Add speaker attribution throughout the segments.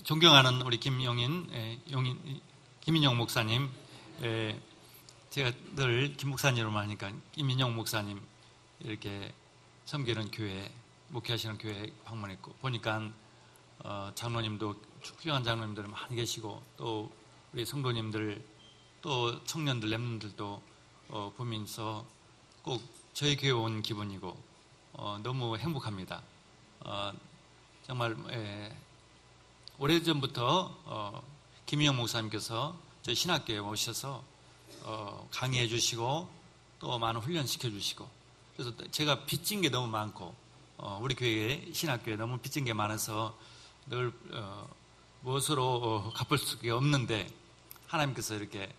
Speaker 1: 존경하는 우리 김인용 목사님, 제가 늘 김 목사님으로 하니까 김인용 목사님 이렇게 섬기는 교회, 목회하시는 교회 방문했고 보니까 장로님도 훌륭한 장로님들 많이 계시고 또 우리 성도님들 또 청년들, 렘넌들도 보면서 꼭 저희 교회 온 기분이고 너무 행복합니다. 정말 오래전부터 김인영 목사님께서 저희 신학교에 오셔서 강의해 주시고 또 많은 훈련 시켜 주시고 그래서 제가 빚진 게 너무 많고 우리 교회 신학교에 너무 빚진 게 많아서 늘 무엇으로 갚을 수가 없는데 하나님께서 이렇게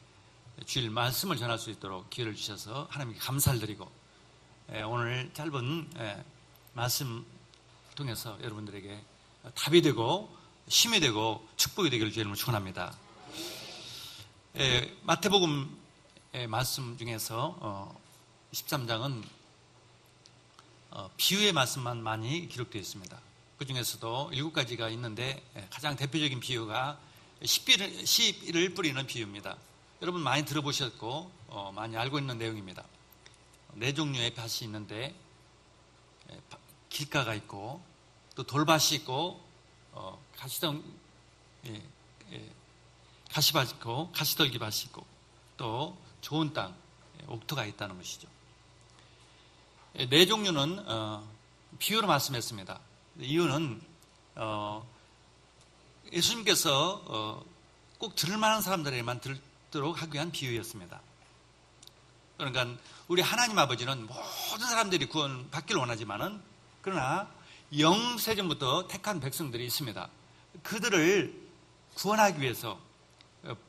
Speaker 1: 주일 말씀을 전할 수 있도록 기회를 주셔서 하나님께 감사를 드리고 오늘 짧은 말씀 통해서 여러분들에게 답이 되고 힘이 되고 축복이 되기를 주님으로 축원합니다. 마태복음 말씀 중에서 13장은 비유의 말씀만 많이 기록되어 있습니다. 그 중에서도 7가지가 있는데 가장 대표적인 비유가 씨를 뿌리는 비유입니다. 여러분 많이 들어보셨고 많이 알고 있는 내용입니다. 4종류의 밭이 있는데 길가가 있고 또 돌밭이 있고 가시밭이 있고 가시떨기밭이 있고 또 좋은 땅 옥토가 있다는 것이죠. 4종류는 비유로 말씀했습니다. 이유는 예수님께서 꼭 들을 만한 사람들에게만 듣도록 하기 위한 비유였습니다. 그러니까 우리 하나님 아버지는 모든 사람들이 구원받기를 원하지만은 그러나 영세전부터 택한 백성들이 있습니다. 그들을 구원하기 위해서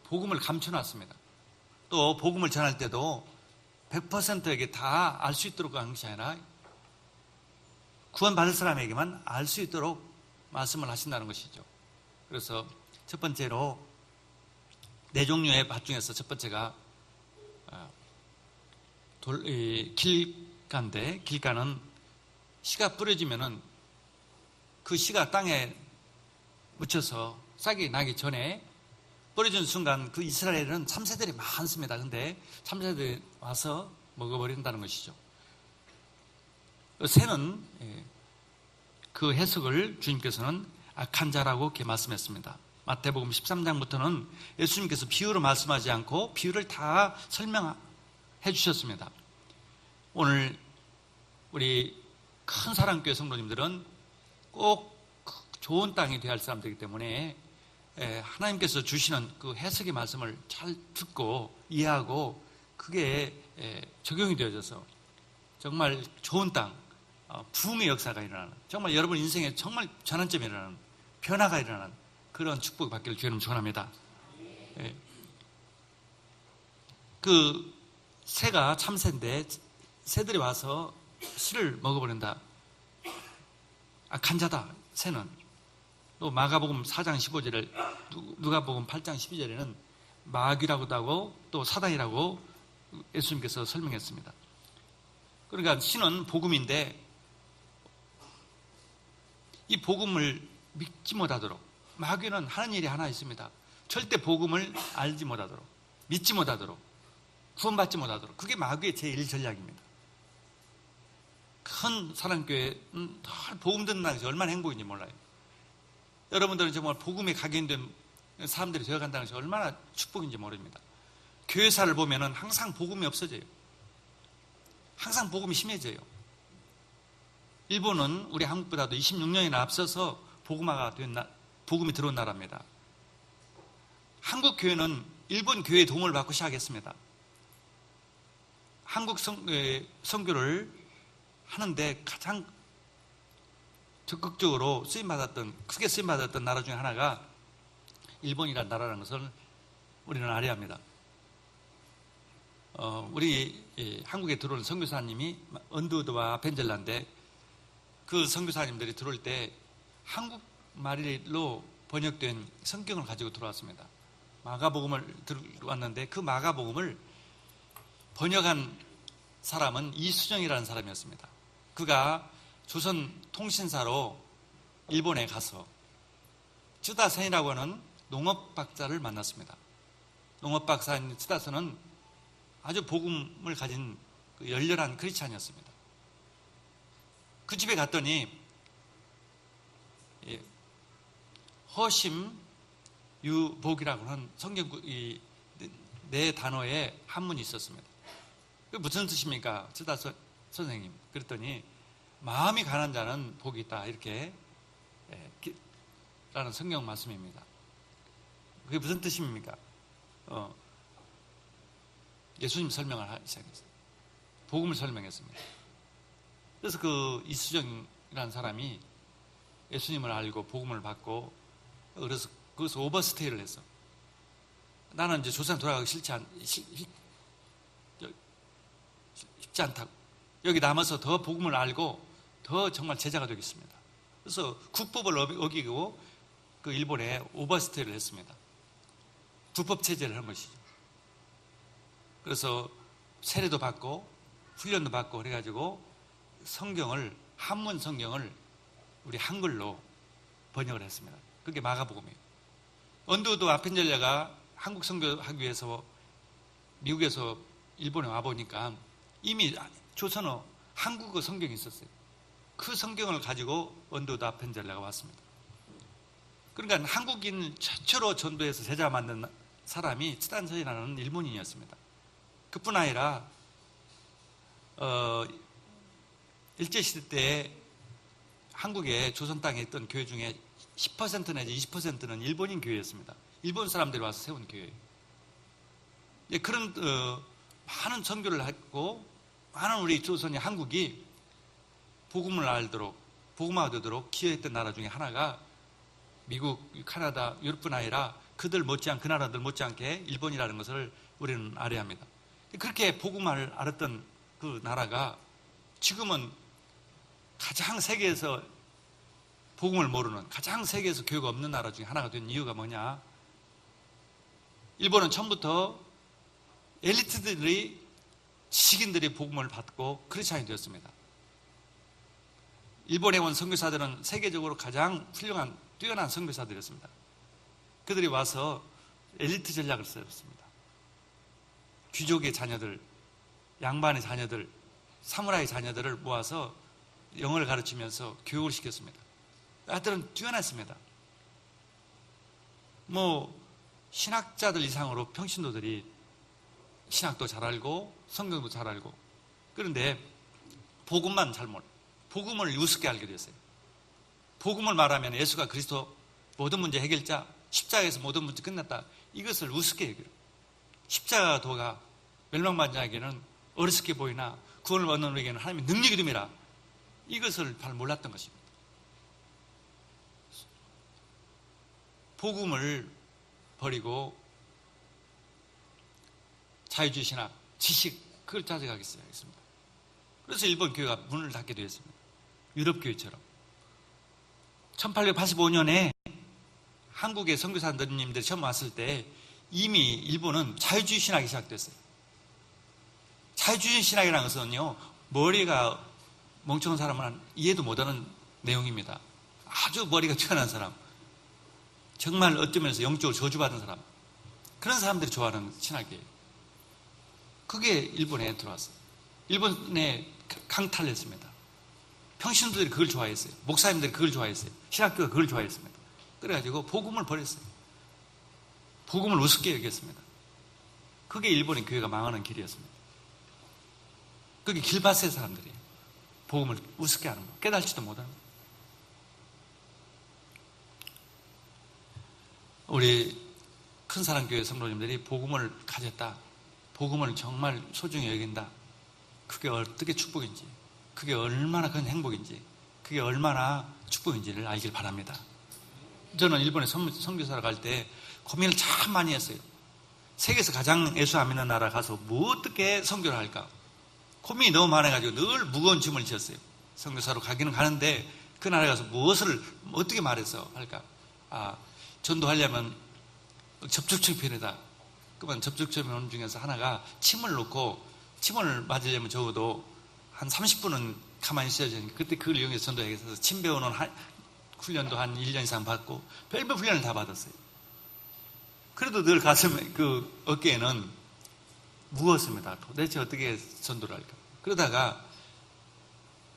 Speaker 1: 복음을 감춰놨습니다. 또 복음을 전할 때도 100%에게 다 알 수 있도록 하는 것이 아니라 구원받을 사람에게만 알 수 있도록 말씀을 하신다는 것이죠. 그래서 첫 번째로 4종류의 밭 중에서 첫 번째가 길가인데 길가는 씨가 뿌려지면은 그 씨가 땅에 묻혀서 싹이 나기 전에 뿌려진 순간 그 이스라엘은 참새들이 많습니다. 근데 참새들이 와서 먹어버린다는 것이죠. 새는 그 해석을 주님께서는 악한 자라고 이렇게 말씀했습니다. 마태복음 13장부터는 예수님께서 비유로 말씀하지 않고 비유를 다 설명해 주셨습니다. 오늘 우리 큰 사랑교회 성도님들은 꼭 좋은 땅이 되어야 할 사람들이기 때문에 하나님께서 주시는 그 해석의 말씀을 잘 듣고 이해하고 그게 적용이 되어져서 정말 좋은 땅, 부흥의 역사가 일어나는 정말 여러분 인생에 정말 전환점이 일어나는 변화가 일어나는 그런 축복을 받기를 주님 축원합니다. 그 새가 참새인데 새들이 와서 씨를 먹어버린다. 악한 자다 새는. 또 마가복음 4장 15절을 누가복음 8장 12절에는 마귀라고도 하고 또 사단이라고 예수님께서 설명했습니다. 그러니까 씨는 복음인데 이 복음을 믿지 못하도록 마귀는 하는 일이 하나 있습니다. 절대 복음을 알지 못하도록 믿지 못하도록 구원받지 못하도록 그게 마귀의 제1 전략입니다. 큰 사랑교회는 복음 듣는 것이 얼마나 행복인지 몰라요. 여러분들은 정말 복음에 각인된 사람들이 되어간다는 것이 얼마나 축복인지 모릅니다. 교회사를 보면은 항상 복음이 없어져요. 항상 복음이 심해져요. 일본은 우리 한국보다도 26년이나 앞서서 복음이 들어온 나라입니다. 한국 교회는 일본 교회의 도움을 받고 시작했습니다. 한국 선교를 하는데 가장 적극적으로 크게 쓰임받았던 나라 중에 하나가 일본이라는 나라라는 것을 우리는 알아야 합니다. 우리 한국에 들어온 선교사님이 언두드와 벤젤라인데 그 선교사님들이 들어올 때 한국말로 번역된 성경을 가지고 들어왔습니다. 마가복음을 들어왔는데 그 마가복음을 번역한 사람은 이수정이라는 사람이었습니다. 그가 조선 통신사로 일본에 가서 쯔다선이라고 하는 농업박사를 만났습니다. 농업박사인 쯔다선은 아주 복음을 가진 열렬한 크리스찬이었습니다. 그 집에 갔더니 허심 유복이라고 하는 성경 네 단어의 한문이 있었습니다. 그게 무슨 뜻입니까? 쯔다선 선생님. 그랬더니 마음이 가난 자는 복이 있다, 이렇게 라는 성경 말씀입니다. 그게 무슨 뜻입니까? 예수님 설명을 하기 시작했어요. 복음을 설명했습니다. 그래서 그 이수정이라는 사람이 예수님을 알고 복음을 받고, 그래서 거기서 오버스테이를 했어. 나는 이제 조선 돌아가기 쉽지 않다고. 여기 남아서 더 복음을 알고 더 정말 제자가 되겠습니다. 그래서 국법을 어기고 그 일본에 오버스테이를 했습니다. 불법 체제를 한 것이죠. 그래서 세례도 받고 훈련도 받고 그래가지고 성경을, 한문 성경을 우리 한글로 번역을 했습니다. 그게 마가복음이에요. 언두도 아펜젤레가 한국 선교하기 위해서 미국에서 일본에 와보니까 이미 조선어 한국어 성경이 있었어요. 그 성경을 가지고 언두도 아펜젤레가 왔습니다. 그러니까 한국인 최초로 전도해서 제자 만든 사람이 쯔단선이라는 일본인이었습니다. 그뿐 아니라 일제시대 때 한국에 조선 땅에 있던 교회 중에 10% 내지 20%는 일본인 교회였습니다. 일본 사람들이 와서 세운 교회예요. 그런 많은 선교를 했고 많은 우리 조선이, 한국이 복음을 알도록, 복음화가 되도록 기여했던 나라 중에 하나가 미국, 캐나다, 유럽뿐 아니라 그들 못지않게, 그 나라들 못지않게 일본이라는 것을 우리는 알아야 합니다. 그렇게 복음을 알았던 그 나라가 지금은 가장 세계에서 복음을 모르는, 가장 세계에서 교회가 없는 나라 중에 하나가 된 이유가 뭐냐? 일본은 처음부터 엘리트들이, 지식인들이 복음을 받고 크리스찬이 되었습니다. 일본에 온 선교사들은 세계적으로 가장 훌륭한, 뛰어난 선교사들이었습니다. 그들이 와서 엘리트 전략을 쓰였습니다. 귀족의 자녀들, 양반의 자녀들, 사무라이 자녀들을 모아서 영어를 가르치면서 교육을 시켰습니다. 아들은 뛰어났습니다. 신학자들 이상으로 평신도들이 신학도 잘 알고 성경도 잘 알고, 그런데 복음만 잘 몰라요. 복음을 우습게 알게 됐어요. 복음을 말하면 예수가 그리스도 모든 문제 해결자, 십자가에서 모든 문제 끝났다, 이것을 우습게 얘기해요. 십자가도가 멸망받은 자에게는 어리석게 보이나 구원을 얻는 우리에게는 하나님의 능력이 됨이라, 이것을 잘 몰랐던 것입니다. 복음을 버리고 자유주의 신학, 지식, 그걸 찾아가기 시작했습니다. 그래서 일본 교회가 문을 닫게 되었습니다. 유럽 교회처럼. 1885년에 한국의 선교사님들이 처음 왔을 때 이미 일본은 자유주의 신학이 시작됐어요. 자유주의 신학이라는 것은요, 머리가 멍청한 사람은 이해도 못하는 내용입니다. 아주 머리가 뛰어난 사람, 정말 어떤 면에서 영적으로 저주받은 사람, 그런 사람들이 좋아하는 신학이에요. 그게 일본에 들어왔어요. 일본에 강탈했습니다. 평신도들이 그걸 좋아했어요. 목사님들이 그걸 좋아했어요. 신학교가 그걸 좋아했습니다. 그래가지고 복음을 버렸어요. 복음을 우습게 여겼습니다. 그게 일본의 교회가 망하는 길이었습니다. 그게 길바스의 사람들이에요. 복음을 우습게 하는 거, 깨달지도 못하는 거. 우리 큰사랑교회 성도님들이 복음을 가졌다, 복음을 정말 소중히 여긴다, 그게 어떻게 축복인지, 그게 얼마나 큰 행복인지, 그게 얼마나 축복인지를 알길 바랍니다. 저는 일본에 선교사로 갈 때 고민을 참 많이 했어요. 세계에서 가장 예수 안 믿는 나라 가서 뭐 어떻게 선교를 할까, 고민이 너무 많아가지고 늘 무거운 짐을 지었어요. 선교사로 가기는 가는데 그 나라에 가서 무엇을 어떻게 말해서 할까. 전도하려면 접촉점이 필요하다. 그러면 접촉점 중에서 하나가 침을 놓고, 침을 맞으려면 적어도 한 30분은 가만히 있어야 되니까, 그때 그걸 이용해서 전도해서 침 배우는 훈련도 한 1년 이상 받고 별별 훈련을 다 받았어요. 그래도 늘 가슴에 그 어깨에는 무엇입니다. 도대체 어떻게 전도를 할까. 그러다가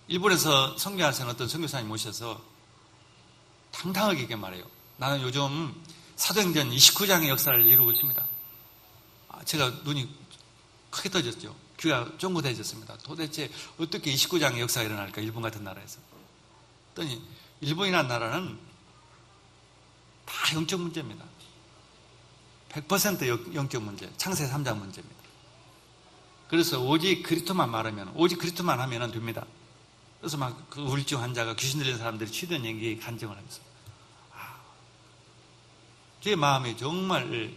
Speaker 1: 일본에서 선교하시는 어떤 선교사님 모셔서 당당하게 이렇게 말해요. 나는 요즘 사도행전 29장의 역사를 이루고 있습니다. 제가 눈이 크게 떠졌죠. 귀가 쫑긋해졌습니다. 도대체 어떻게 29장의 역사가 일어날까, 일본 같은 나라에서. 그랬더니 일본이라는 나라는 다 영적 문제입니다. 100% 영적 문제, 창세 3장 문제입니다. 그래서 오직 그리스도만 말하면, 오직 그리스도만 하면 됩니다. 그래서 막 그 우울증 환자가, 귀신 들린 사람들이 치료된 얘기 간증을 하면서 제 마음이 정말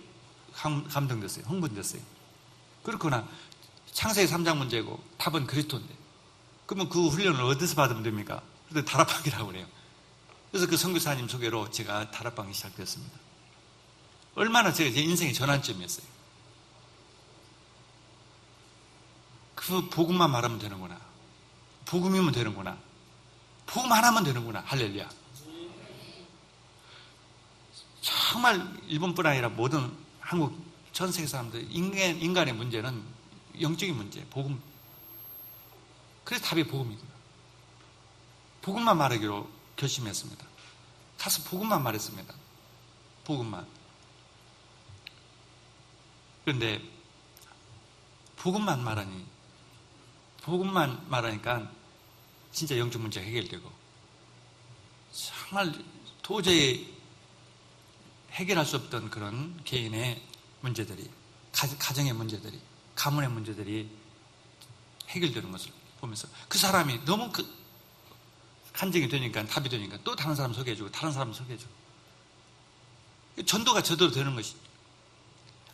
Speaker 1: 감동됐어요. 흥분됐어요. 그렇구나. 창세기 3장 문제고 답은 그리스도인데, 그러면 그 훈련을 어디서 받으면 됩니까? 그래서 다락방이라고 그래요. 그래서 그 선교사님 소개로 제가 다락방이 시작됐습니다. 얼마나 제 인생의 전환점이었어요. 그 복음만 말하면 되는구나. 복음이면 되는구나. 복음 하나면 되는구나. 할렐루야. 정말 일본뿐 아니라 모든 한국 전 세계 사람들, 인간의 문제는 영적인 문제, 복음. 그래서 답이 복음이구나. 복음만 말하기로 결심했습니다. 가서 복음만 말했습니다. 복음만. 그런데 복음만 말하니까 진짜 영적 문제가 해결되고, 정말 도저히 해결할 수 없던 그런 개인의 문제들이, 가정의 문제들이, 가문의 문제들이 해결되는 것을 보면서 그 사람이 너무 간증이 되니까, 답이 되니까 또 다른 사람 소개해주고 다른 사람 소개해주고, 전도가 저대로 되는 것이죠.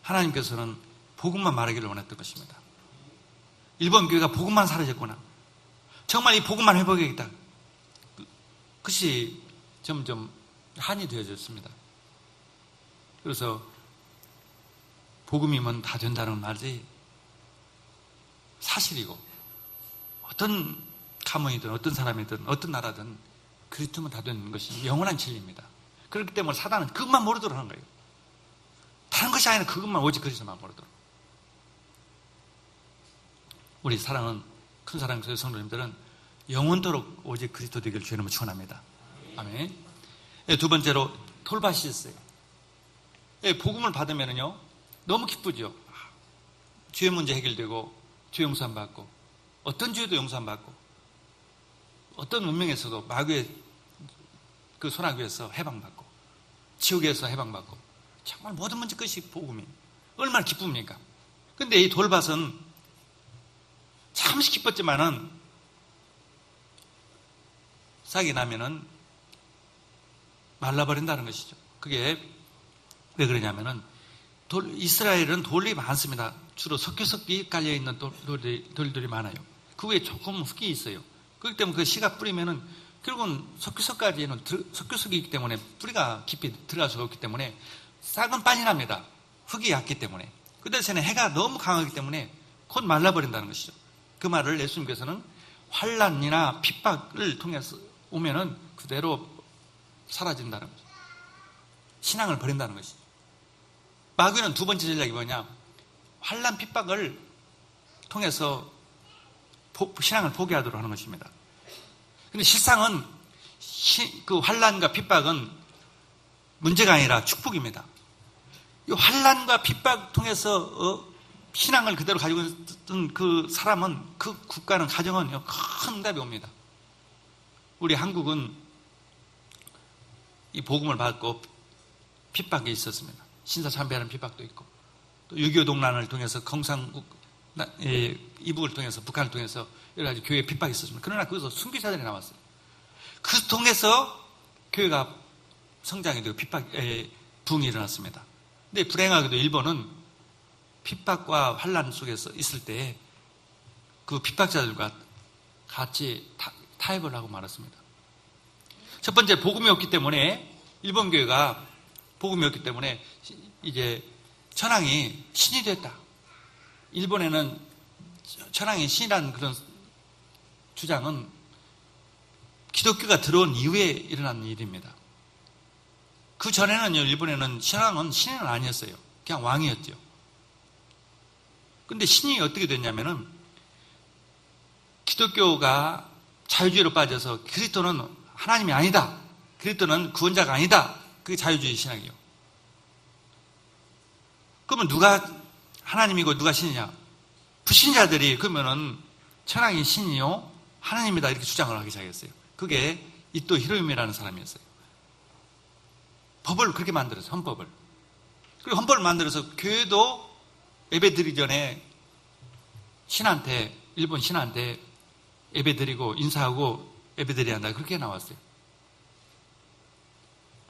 Speaker 1: 하나님께서는 복음만 말하기를 원했던 것입니다. 일본 교회가 복음만 사라졌구나. 정말 이 복음만 회복해야겠다. 그것이 점점 한이 되어졌습니다. 그래서 복음이면 다 된다는 말이 사실이고, 어떤 가문이든 어떤 사람이든 어떤 나라든 그리스도면 다 되는 것이 영원한 진리입니다. 그렇기 때문에 사단은 그것만 모르도록 하는 거예요. 다른 것이 아니라 그것만, 오직 그리스도만 모르도록. 우리 사랑은, 큰 사랑의 성도님들은 영원토록 오직 그리스도 되기를 주의 이름으로 축원합니다. 아멘. 두 번째로 돌바시스예요. 복음을 받으면요 너무 기쁘죠. 죄 문제 해결되고, 죄 용서함 받고, 어떤 죄도 용서함 받고, 어떤 운명에서도 마귀의 그 손아귀에서 해방받고, 지옥에서 해방받고, 정말 모든 문제 끝이 복음이 얼마나 기쁩니까? 근데 이 돌밭은 잠시 기뻤지만은 싹이 나면은 말라버린다는 것이죠. 그게 왜 그러냐면은 이스라엘은 돌이 많습니다. 주로 석교석이 깔려있는 돌들이 많아요. 그 위에 조금 흙이 있어요. 그렇기 때문에 그 씨가 뿌리면은 결국은 석교석까지는 석교석이 있기 때문에 뿌리가 깊이 들어갈 수가 없기 때문에 싹은 빨리 납니다. 흙이 얕기 때문에. 그 대신에 해가 너무 강하기 때문에 곧 말라버린다는 것이죠. 그 말을 예수님께서는 환난이나 핍박을 통해서 오면은 그대로 사라진다는 거죠. 신앙을 버린다는 것이죠. 마귀는 두 번째 전략이 뭐냐? 환난 핍박을 통해서 신앙을 포기하도록 하는 것입니다. 그런데 실상은 그 환난과 핍박은 문제가 아니라 축복입니다. 이 환난과 핍박 통해서 신앙을 그대로 가지고 있던 그 사람은, 그 국가는, 가정은 큰 응답이 옵니다. 우리 한국은 이 복음을 받고 핍박이 있었습니다. 신사참배하는 핍박도 있고, 또 6.25 동란을 통해서 경상국 이북을 통해서, 북한을 통해서 여러 가지 교회 핍박이 있었습니다. 그러나 거기서 순교자들이 나왔어요. 그 통해서 교회가 성장이 되고 부흥이 일어났습니다. 근데 불행하게도 일본은 핍박과 환난 속에서 있을 때 그 핍박자들과 같이 타협을 하고 말았습니다. 첫 번째, 복음이 없기 때문에, 일본 교회가 복음이 없기 때문에 이제 천황이 신이 됐다. 일본에는 천황이 신이라는 그런 주장은 기독교가 들어온 이후에 일어난 일입니다. 그 전에는요, 일본에는 신왕은 신은 아니었어요. 그냥 왕이었죠. 근데 신이 어떻게 됐냐면은, 기독교가 자유주의로 빠져서 그리스도는 하나님이 아니다. 그리스도는 구원자가 아니다. 그게 자유주의 신학이요. 그러면 누가 하나님이고 누가 신이냐? 불신자들이 그러면은 천황이 신이요, 하나님이다 이렇게 주장을 하기 시작했어요. 그게 이토 히로유미라는 사람이었어요. 법을 그렇게 만들었어요. 헌법을. 그리고 헌법을 만들어서 교회도 예배 드리기 전에 신한테, 일본 신한테 예배 드리고 인사하고 예배 드려야 한다. 그렇게 나왔어요.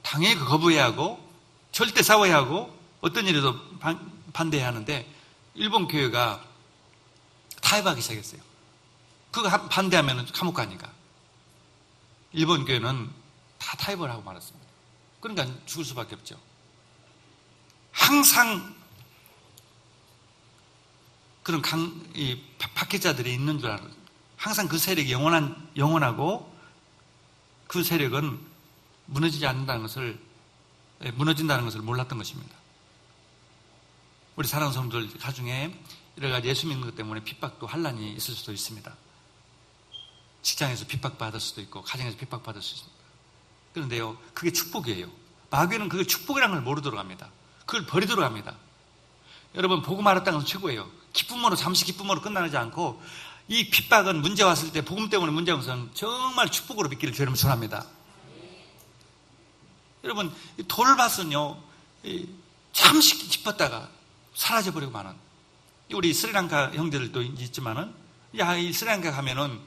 Speaker 1: 당연히 거부해야 하고 절대 싸워야 하고 어떤 일에도 반대해야 하는데, 일본 교회가 타협하기 시작했어요. 그거 반대하면 감옥 가니까. 일본 교회는 다 타협을 하고 말았습니다. 그러니까 죽을 수밖에 없죠. 항상 그런 박해자들이 있는 줄 알아요. 항상 그 세력이 영원하고 그 세력은 무너진다는 것을 몰랐던 것입니다. 우리 사랑하는 성도들 가중에 여러 가지 예수 믿는 것 때문에 핍박도 환난이 있을 수도 있습니다. 직장에서 핍박받을 수도 있고 가정에서 핍박받을 수 있습니다. 그런데요, 그게 축복이에요. 마귀는 그게 축복이라는 걸 모르도록 합니다. 그걸 버리도록 합니다. 여러분, 복음 알았다는 것은 최고예요. 기쁨으로, 잠시 기쁨으로 끝나지 않고, 이 핍박은 문제 왔을 때, 복음 때문에 문제 온 것은 정말 축복으로 빚기를 주님은 전합니다. 여러분, 돌밭은요, 잠시 기뻤다가 사라져버리고 마는, 우리 스리랑카 형제들도 있지만은, 이 스리랑카 가면은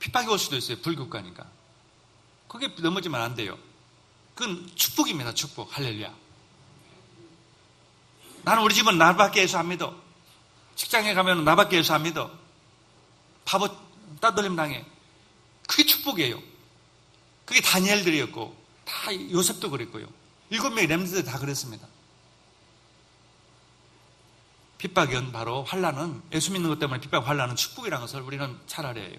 Speaker 1: 핍박이 올 수도 있어요. 불국가니까. 그게 넘어지면 안 돼요. 그건 축복입니다. 축복. 할렐루야. 나는 우리 집은 나밖에 예수 안 믿어. 직장에 가면 나밖에 예수 안 믿어. 바보 따돌림 당해. 그게 축복이에요. 그게 다니엘들이었고, 다 요셉도 그랬고요. 7명의 렘드들 다 그랬습니다. 핍박은 바로 환난은, 예수 믿는 것 때문에 핍박 환난은 축복이라는 것을 우리는 잘 알아야 해요.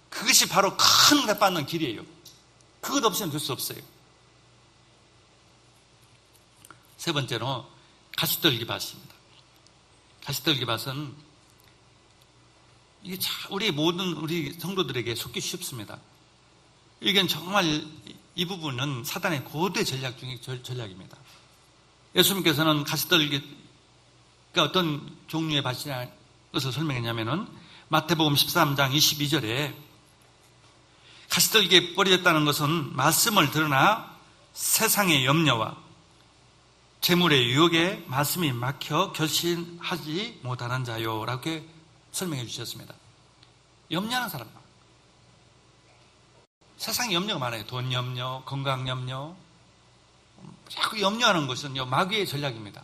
Speaker 1: 그것이 바로 큰 은혜 받는 길이에요. 그것 없이는 될 수 없어요. 세 번째로 가시떨기밭입니다. 가시떨기밭은 이게 우리 성도들에게 속기 쉽습니다. 이건 정말 이 부분은 사단의 고대 전략 중의 전략입니다. 예수님께서는 가시떨기가 어떤 종류의 밭이냐 것을 설명했냐면은 마태복음 13장 22절에 가시떨기에 뿌려졌다는 것은 말씀을 들으나 세상의 염려와 재물의 유혹에 말씀이 막혀 결심하지 못하는 자요라고 설명해 주셨습니다. 염려하는 사람, 세상에 염려가 많아요. 돈 염려, 건강 염려. 자꾸 염려하는 것은요, 마귀의 전략입니다.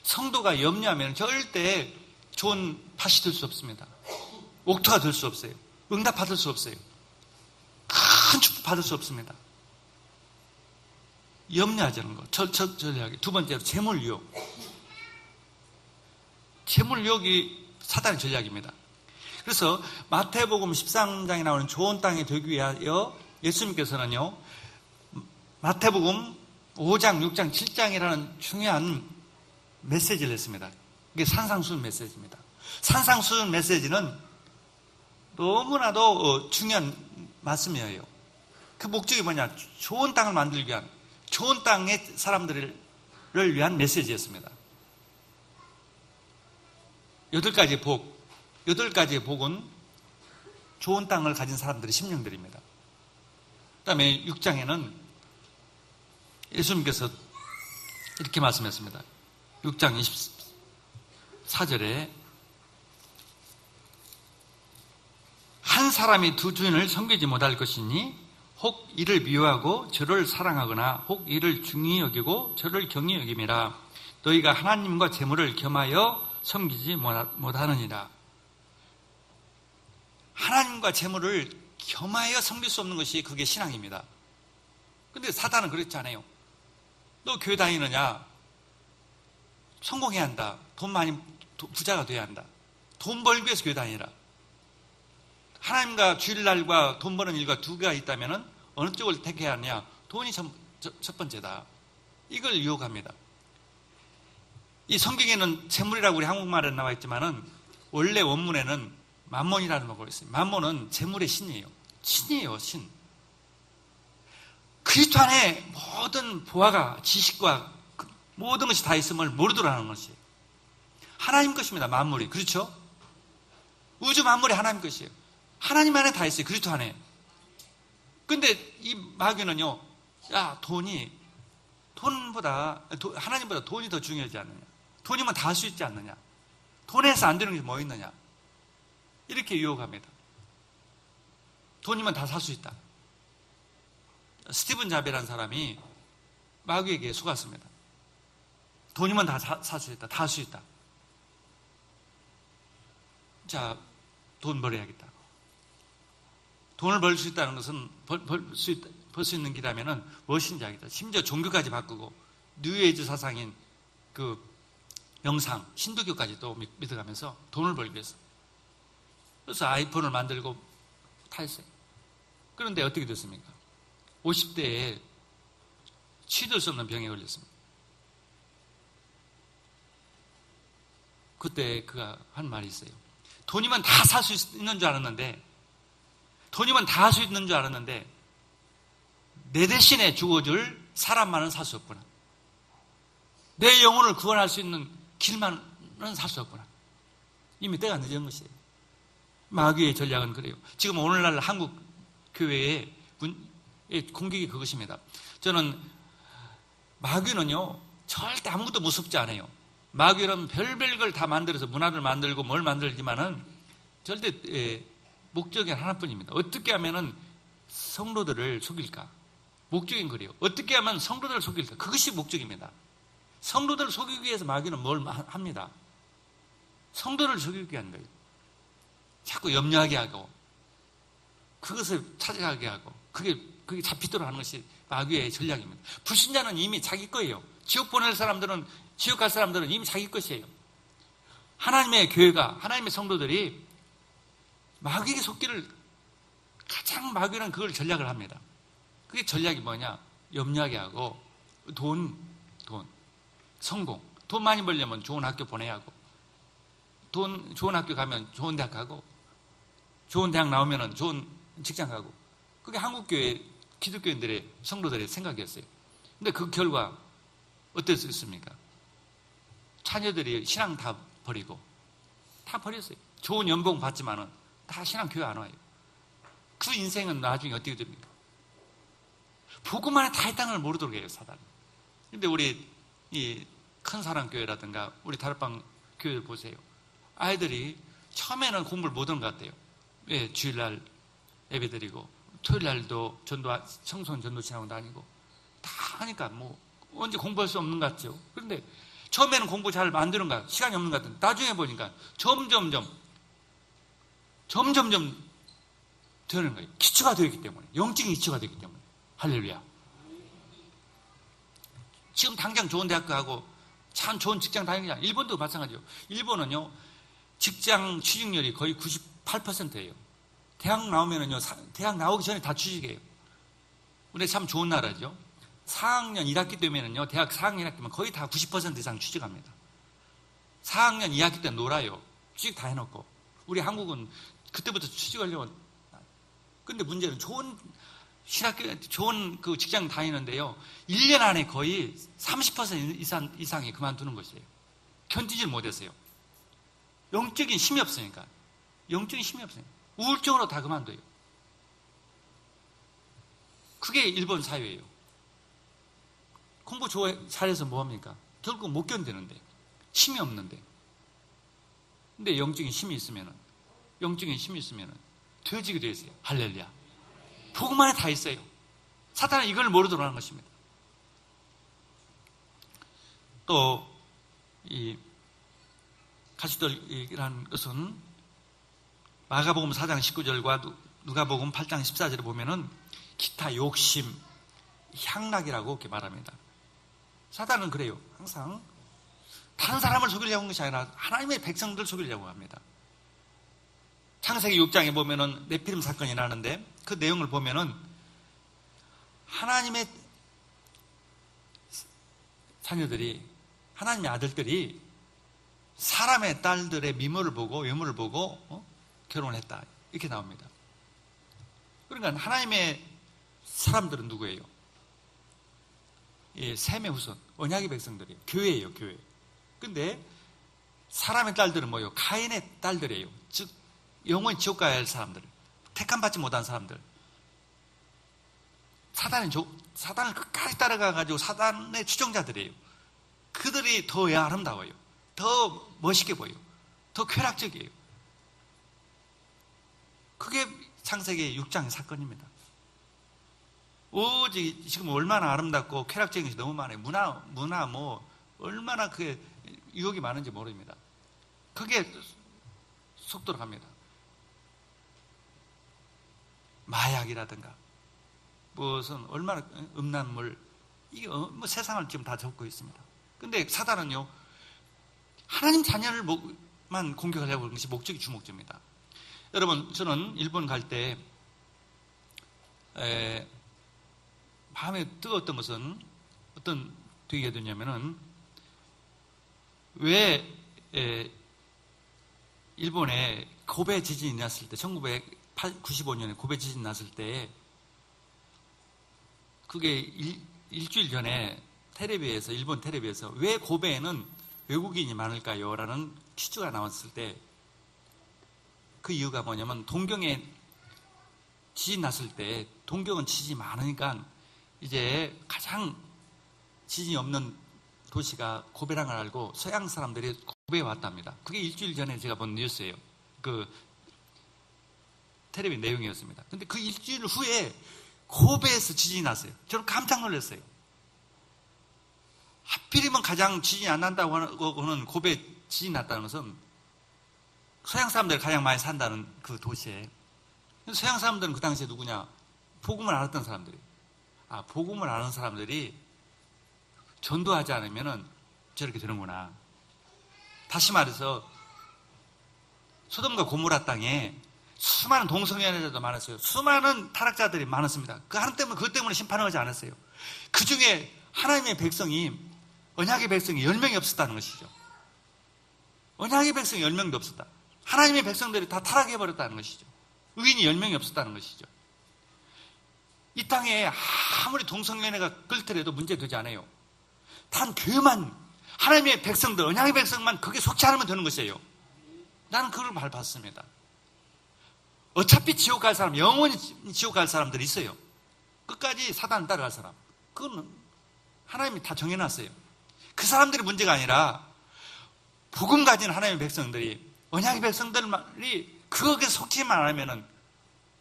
Speaker 1: 성도가 염려하면 절대 좋은 밭이 될 수 없습니다. 옥토가 될 수 없어요. 응답 받을 수 없어요. 큰 축복 받을 수 없습니다. 염려하자는 것. 전략이. 두 번째로 재물 유혹. 재물 유혹이 사단의 전략입니다. 그래서 마태복음 13장에 나오는 좋은 땅이 되기 위하여 예수님께서는요, 마태복음 5장, 6장, 7장이라는 중요한 메시지를 했습니다. 이게 산상수훈 메시지입니다. 산상수훈 메시지는 너무나도 중요한 말씀이에요. 그 목적이 뭐냐? 좋은 땅을 만들기 위한, 좋은 땅의 사람들을 위한 메시지였습니다. 8가지의 복, 8가지의 복은 좋은 땅을 가진 사람들의 심령들입니다. 그 다음에 6장에는 예수님께서 이렇게 말씀했습니다. 6장 24절에 한 사람이 두 주인을 섬기지 못할 것이니 혹 이를 미워하고 저를 사랑하거나 혹 이를 중히 여기고 저를 경히 여김이라. 너희가 하나님과 재물을 겸하여 섬기지 못하느니라. 하나님과 재물을 겸하여 섬길 수 없는 것이 그게 신앙입니다. 근데 사단은 그렇지 않아요. 너 교회 다니느냐? 성공해야 한다. 돈 많이 부자가 돼야 한다. 돈 벌기 위해서 교회 다니라. 하나님과 주일날과 돈 버는 일과 두 개가 있다면 어느 쪽을 택해야 하느냐? 돈이 첫 번째다. 이걸 유혹합니다. 이 성경에는 재물이라고 우리 한국말에 나와 있지만은 원래 원문에는 만몬이라는 말이 있어요. 만몬은 재물의 신이에요. 신이에요, 신. 그리스도 안에 모든 보화가 지식과 모든 것이 다 있음을 모르도록 하는 것이에요. 하나님 것입니다, 만물이. 그렇죠? 우주 만물이 하나님 것이에요. 하나님 안에 다 있어요, 그리스도 안에. 근데 이 마귀는요, 야, 하나님보다 돈이 더 중요하지 않느냐? 돈이면 다 할 수 있지 않느냐? 돈에서 안 되는 게 뭐 있느냐? 이렇게 유혹합니다. 돈이면 다 살 수 있다. 스티븐 자베라는 사람이 마귀에게 속았습니다. 돈이면 다 살 수 있다. 다 할 수 있다. 자, 돈 벌어야겠다. 돈을 벌 수 있다는 것은 벌 수 있는 길이라면 무엇인지 알겠다. 심지어 종교까지 바꾸고 뉴에이지 사상인 그 명상, 신도교까지도 믿어가면서 돈을 벌기 위해서. 그래서 아이폰을 만들고 다 했어요. 그런데 어떻게 됐습니까? 50대에 치료될 수 없는 병에 걸렸습니다. 그때 그가 한 말이 있어요. 돈이면 다 살 수 있는 줄 알았는데, 돈이면 다 할 수 있는 줄 알았는데, 내 대신에 죽어줄 사람만은 살 수 없구나. 내 영혼을 구원할 수 있는 길만은 살 수 없구나. 이미 때가 늦은 것이에요. 마귀의 전략은 그래요. 지금 오늘날 한국 교회의 공격이 그것입니다. 저는 마귀는요, 절대 아무것도 무섭지 않아요. 마귀는 별별 걸 다 만들어서 문화를 만들고 뭘 만들지만은 절대 목적이 하나뿐입니다. 어떻게 하면은 성도들을 속일까? 목적인 거래요. 어떻게 하면 성도들을 속일까? 그것이 목적입니다. 성도들을 속이기 위해서 마귀는 뭘 합니다. 성도를 속이기 위한 거예요. 자꾸 염려하게 하고 그것을 찾아가게 하고 그게 잡히도록 하는 것이 마귀의 전략입니다. 불신자는 이미 자기 거예요. 지옥 보낼 사람들은, 지옥 갈 사람들은 이미 자기 것이에요. 하나님의 교회가, 하나님의 성도들이 마귀에게 속기를, 가장 마귀는 그걸 전략을 합니다. 그게 전략이 뭐냐? 염려하게 하고 돈, 성공. 돈 많이 벌려면 좋은 학교 보내야 하고, 좋은 학교 가면 좋은 대학 가고, 좋은 대학 나오면 좋은 직장 가고. 그게 한국교회 기독교인들의 성도들의 생각이었어요. 근데 그 결과 어땠습니까? 자녀들이 신앙 다 버리고 다 버렸어요. 좋은 연봉 받지만은 다 신앙 교회 안 와요. 그 인생은 나중에 어떻게 됩니까? 복음 안에 다 있다는 걸 모르도록 해요, 사단. 근데 우리 이 큰 사랑교회라든가 우리 다락방 교회를 보세요. 아이들이 처음에는 공부를 못한 것 같아요. 왜? 주일날 예배드리고 토요일날도 청소년 전도 지나고 다니고 다 하니까 뭐 언제 공부할 수 없는 것 같죠. 그런데 처음에는 공부 잘 만드는 것 같아요. 시간이 없는 것 같은데 나중에 보니까 점점점 되는 거예요. 기초가 되었기 때문에, 영적인 기초가 되기 때문에. 할렐루야. 지금 당장 좋은 대학교 가고 참 좋은 직장 다니는 게 아니라 일본도 마찬가지예요. 일본은요, 직장 취직률이 거의 98%예요. 대학 나오면은요, 대학 나오기 전에 다 취직해요. 근데 참 좋은 나라죠. 4학년 1학기 때면은요, 대학 4학년 1학기면 거의 다 90% 이상 취직합니다. 4학년 2학기 때 놀아요. 취직 다 해놓고. 우리 한국은 그때부터 취직하려면. 근데 문제는 좋은 그 직장 다니는데요, 1년 안에 거의 30% 이상이 그만두는 것이에요. 견디질 못했어요. 영적인 힘이 없으니까. 우울증으로 다 그만둬요. 그게 일본 사회예요. 공부 잘해서 뭐합니까? 결국 못 견디는데, 힘이 없는데. 근데 영적인 힘이 있으면은 되어지게 되어 있어요. 할렐루야. 복음 안에 다 있어요. 사탄은 이걸 모르도록 하는 것입니다. 또 이 가시돌이라는 것은 마가복음 4장 19절과 누가복음 8장 14절에 보면은 기타 욕심, 향락이라고 이렇게 말합니다. 사탄은 그래요. 항상 다른 사람을 속이려고 하는 것이 아니라 하나님의 백성들을 속이려고 합니다. 창세기 6장에 보면은 네피림 사건이 나는데 그 내용을 보면은 하나님의 자녀들이, 하나님의 아들들이 사람의 딸들의 미모를 보고 외모를 보고 결혼을 했다, 이렇게 나옵니다. 그러니까 하나님의 사람들은 누구예요? 예, 셈의 후손, 언약의 백성들이에요. 교회예요, 교회. 근데 사람의 딸들은 뭐예요? 가인의 딸들이에요. 즉 영원히 지옥 가야 할 사람들, 택함받지 못한 사람들. 사단을 끝까지 따라가가지고 사단의 추종자들이에요. 그들이 더 아름다워요. 더 멋있게 보여요. 더 쾌락적이에요. 그게 창세기 6장의 사건입니다. 오직 지금 얼마나 아름답고 쾌락적인 것이 너무 많아요. 문화 뭐 얼마나 그게 유혹이 많은지 모릅니다. 그게 속도로 갑니다. 마약이라든가 무슨 얼마나 음란물, 이게 뭐 세상을 지금 다 접고 있습니다. 근데 사단은요, 하나님 자녀를만 공격하려고 하는 것이 목적이 주목점입니다. 여러분, 저는 일본 갈 때 마음에 뜨거웠던 것은 어떤 되게 되냐면은, 왜 일본에 고베 지진이 났을 때, 1995년에 고베 지진이 났을 때, 그게 일주일 전에 텔레비에서, 일본 텔레비에서 왜 고베에는 외국인이 많을까요? 라는 퀴즈가 나왔을 때, 그 이유가 뭐냐면, 동경에 지진 났을 때, 동경은 지진이 많으니까 이제 가장 지진이 없는 도시가 고베란 걸 알고 서양 사람들이 고베에 왔답니다. 그게 일주일 전에 제가 본 뉴스예요. 그 텔레비 내용이었습니다. 근데 그 일주일 후에 고베에서 지진이 났어요. 저는 깜짝 놀랐어요. 하필이면 가장 지진이 안 난다고 하는 고베 지진이 났다는 것은 서양 사람들이 가장 많이 산다는 그 도시에, 서양 사람들은 그 당시에 누구냐? 복음을 알았던 사람들이. 복음을 아는 사람들이 전도하지 않으면 저렇게 되는구나. 다시 말해서 소돔과 고모라 땅에 수많은 동성연애자도 많았어요. 수많은 타락자들이 많았습니다. 그것 때문에 심판을 하지 않았어요. 그 중에 하나님의 백성이, 언약의 백성이 10명이 없었다는 것이죠. 언약의 백성이 10명도 없었다. 하나님의 백성들이 다 타락해버렸다는 것이죠. 의인이 10명이 없었다는 것이죠. 이 땅에 아무리 동성연애가 끓더라도 문제되지 않아요. 단 교회만, 하나님의 백성들, 언약의 백성만 거기에 속지 않으면 되는 것이에요. 나는 그걸 봤습니다. 어차피 지옥 갈 사람, 영원히 지옥 갈 사람들이 있어요. 끝까지 사단을 따라갈 사람. 그건 하나님이 다 정해놨어요. 그 사람들이 문제가 아니라 복음 가진 하나님의 백성들이, 언약의 백성들이 그거에 속지만 않으면은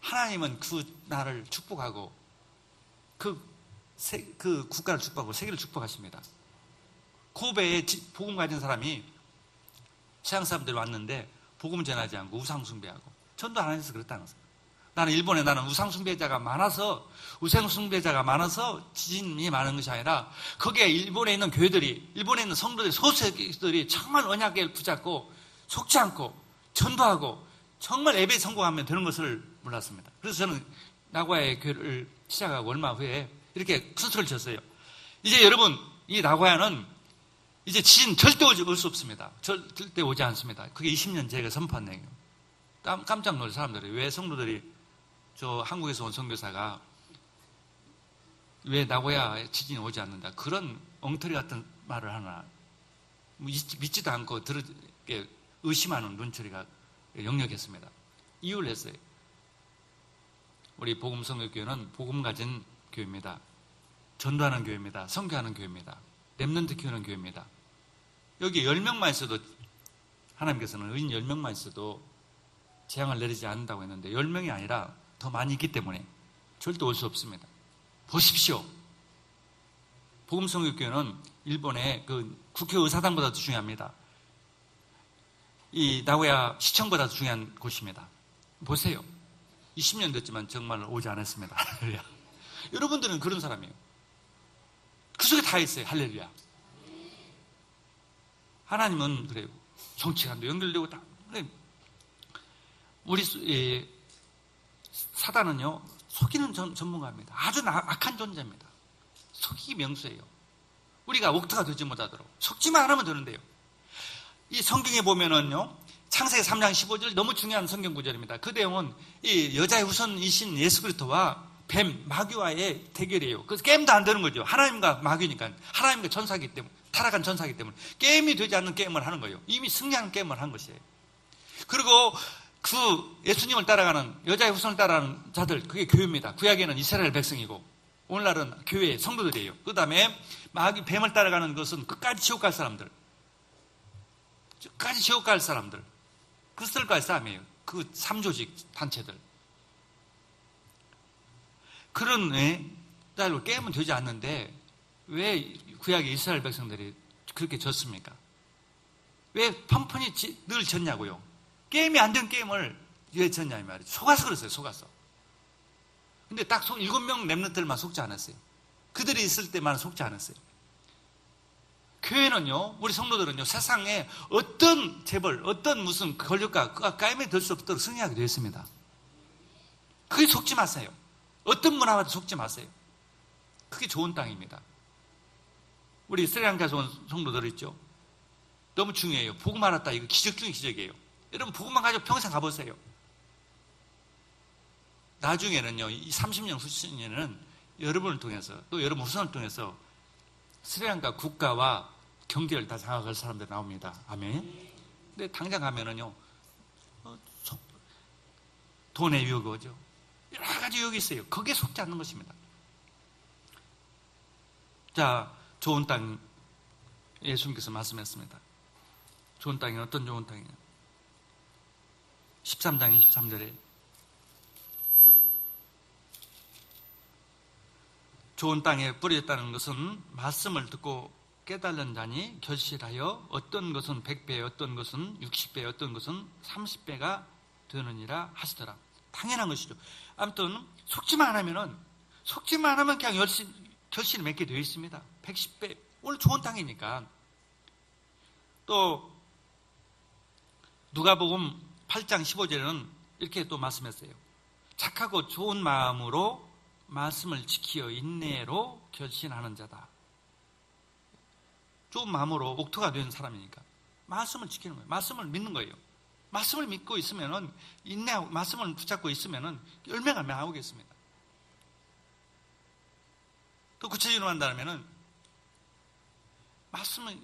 Speaker 1: 하나님은 그 나라를 축복하고 그 국가를 축복하고 세계를 축복하십니다. 고베에 복음 가진 사람이 서양 사람들이 왔는데 복음 전하지 않고 우상 숭배하고 전도 안 해서 그렇다는 거예요. 나는 일본에 우상 숭배자가 많아서 지진이 많은 것이 아니라, 거기에 일본에 있는 교회들이, 일본에 있는 성도들이, 소수들이 정말 언약을 붙잡고 속지 않고 전도하고 정말 예배에 성공하면 되는 것을 몰랐습니다. 그래서 저는 나고야의 교회를 시작하고 얼마 후에 이렇게 스스로를 쳤어요. 이제 여러분, 이 나고야는 이제 지진 절대 올 수 없습니다. 절대 오지 않습니다. 그게 20년 제가 선포한 내용이에요. 깜짝 놀란 사람들이, 왜 성도들이, 저 한국에서 온 선교사가 왜 나고야에 지진이 오지 않는다, 그런 엉터리 같은 말을 하나, 믿지도 않고 의심하는 눈초리가 역력했습니다. 이유를 했어요. 우리 복음성교교회는 복음 가진 교회입니다. 전도하는 교회입니다. 선교하는 교회입니다. 렘넌트 키우는 교회입니다. 여기 10명만 있어도, 하나님께서는 의인 10명만 있어도 재앙을 내리지 않는다고 했는데 10명이 아니라 더 많이 있기 때문에 절대 올 수 없습니다. 보십시오. 복음성교교회는 일본의 그 국회의사당보다도 중요합니다. 이 나고야 시청보다도 중요한 곳입니다. 보세요. 20년 됐지만 정말 오지 않았습니다. 할렐루야. 여러분들은 그런 사람이에요. 그 속에 다 있어요. 할렐루야. 하나님은 그래요. 정치관도 연결되고 다. 우리 사단은요, 속이는 전문가입니다. 아주 악한 존재입니다. 속이기 명수예요. 우리가 옥토가 되지 못하도록 속지만 않으면 되는데요. 이 성경에 보면은요, 창세기 3장 15절 너무 중요한 성경 구절입니다. 그 내용은 이 여자의 후손이신 예수 그리스도와 뱀, 마귀와의 대결이에요. 그래서 게임도 안 되는 거죠. 하나님과 마귀니까. 하나님과 전사기 때문에, 타락한 전사기 때문에 게임이 되지 않는 게임을 하는 거예요. 이미 승리하는 게임을 한 것이에요. 그리고 그 예수님을 따라가는, 여자의 후손을 따라가는 자들, 그게 교회입니다. 구약에는 이스라엘 백성이고 오늘날은 교회 성도들이에요. 그 다음에 마귀, 뱀을 따라가는 것은 끝까지 지옥 갈 사람들, 끝까지 지옥 갈 사람들, 그들과의 싸움이에요. 그 3조직 단체들. 그런 딸로 게임은 되지 않는데 왜 구약의 이스라엘 백성들이 그렇게 졌습니까? 왜 펀펀이 늘 졌냐고요? 게임이 안 된 게임을 왜 졌냐 이 말이죠. 속아서 그랬어요. 속아서. 근데 딱 7명 렘넌트들만 속지 않았어요. 그들이 있을 때만 속지 않았어요. 교회는요, 우리 성도들은요, 세상에 어떤 재벌, 어떤 무슨 권력가 까임에 들 수 없도록 승리하게 되어 있습니다. 그게 속지 마세요. 어떤 문화와도 속지 마세요. 그게 좋은 땅입니다. 우리 스리랑카에서 온 성도들 있죠? 너무 중요해요. 복음 알았다. 이거 기적 중의 기적이에요. 여러분, 복음만 가지고 평생 가보세요. 나중에는요, 이 30년, 수십 년은 여러분을 통해서, 또 여러분 후손을 통해서 스리랑카 국가와 경제를 다 장악할 사람들이 나옵니다. 아멘. 근데 당장 가면은요, 돈의 유혹이 오죠. 여러 가지 유혹이 있어요. 거기에 속지 않는 것입니다. 자, 좋은 땅, 예수님께서 말씀했습니다. 좋은 땅이 어떤 좋은 땅이냐? 13장 23절에 좋은 땅에 뿌려졌다는 것은 말씀을 듣고 깨달은 자니 결실하여 어떤 것은 100배, 어떤 것은 60배, 어떤 것은 30배가 되느니라 하시더라. 당연한 것이죠. 아무튼 속지만 하면 그냥 결실을 맺게 되어 있습니다. 110배. 오늘 좋은 땅이니까. 또 누가복음 8장 15절에는 이렇게 또 말씀했어요. 착하고 좋은 마음으로 말씀을 지키어 인내로 결신하는 자다. 좋은 마음으로 옥토가 된 사람이니까 말씀을 지키는 거예요. 말씀을 믿는 거예요. 말씀을 믿고 있으면은, 인내하고 말씀을 붙잡고 있으면은 열매가 나오겠습니다. 또 구체적으로 한다면은 말씀을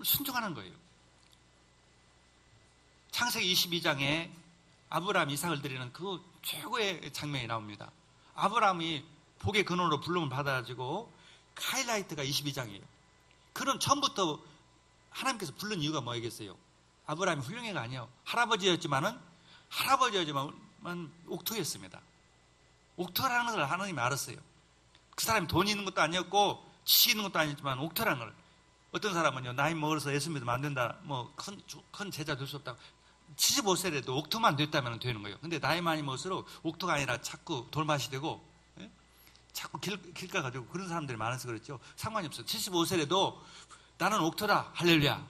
Speaker 1: 순종하는 거예요. 창세기 22장에 아브라함, 이삭을 드리는 그 최고의 장면이 나옵니다. 아브라함이 복의 근원으로 부름을 받아가지고 하이라이트가 22장이에요. 그럼 처음부터 하나님께서 부른 이유가 뭐겠어요? 아브라함이 훌륭해가 아니에요. 할아버지였지만 옥토였습니다. 옥토라는 것을 하나님이 알았어요. 그 사람이 돈이 있는 것도 아니었고 지식이 있는 것도 아니었지만 옥토라는 걸. 어떤 사람은요, 나이 먹어서 예수 믿으면 안 된다, 뭐 큰 제자 될 수 없다고. 75세라도 옥토만 됐다면 되는 거예요. 근데 나이 많이 먹을수록 옥토가 아니라 자꾸 돌맛이 되고, 자꾸 길가 가지고 그런 사람들이 많아서 그렇죠. 상관이 없어요. 75세라도 나는 옥토다. 할렐루야.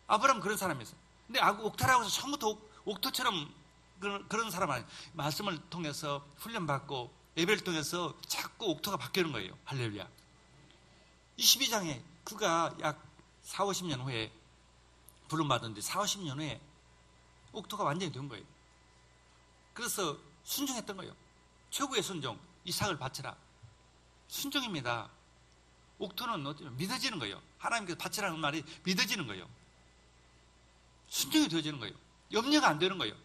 Speaker 1: 아브라함 그런 사람이었어요. 근데 옥토라고 해서 처음부터 옥토처럼 그런 사람 아니에요. 말씀을 통해서 훈련받고 예배를 통해서 자꾸 옥토가 바뀌는 거예요. 할렐루야. 22장에 그가 약 4, 50년 후에 부름받았는데 4, 50년 후에 옥토가 완전히 된 거예요. 그래서 순종했던 거예요. 최고의 순종. 이삭을 바치라. 순종입니다. 옥토는 어쩌면 믿어지는 거예요. 하나님께서 바치라는 말이 믿어지는 거예요. 순종이 되어지는 거예요. 염려가 안 되는 거예요.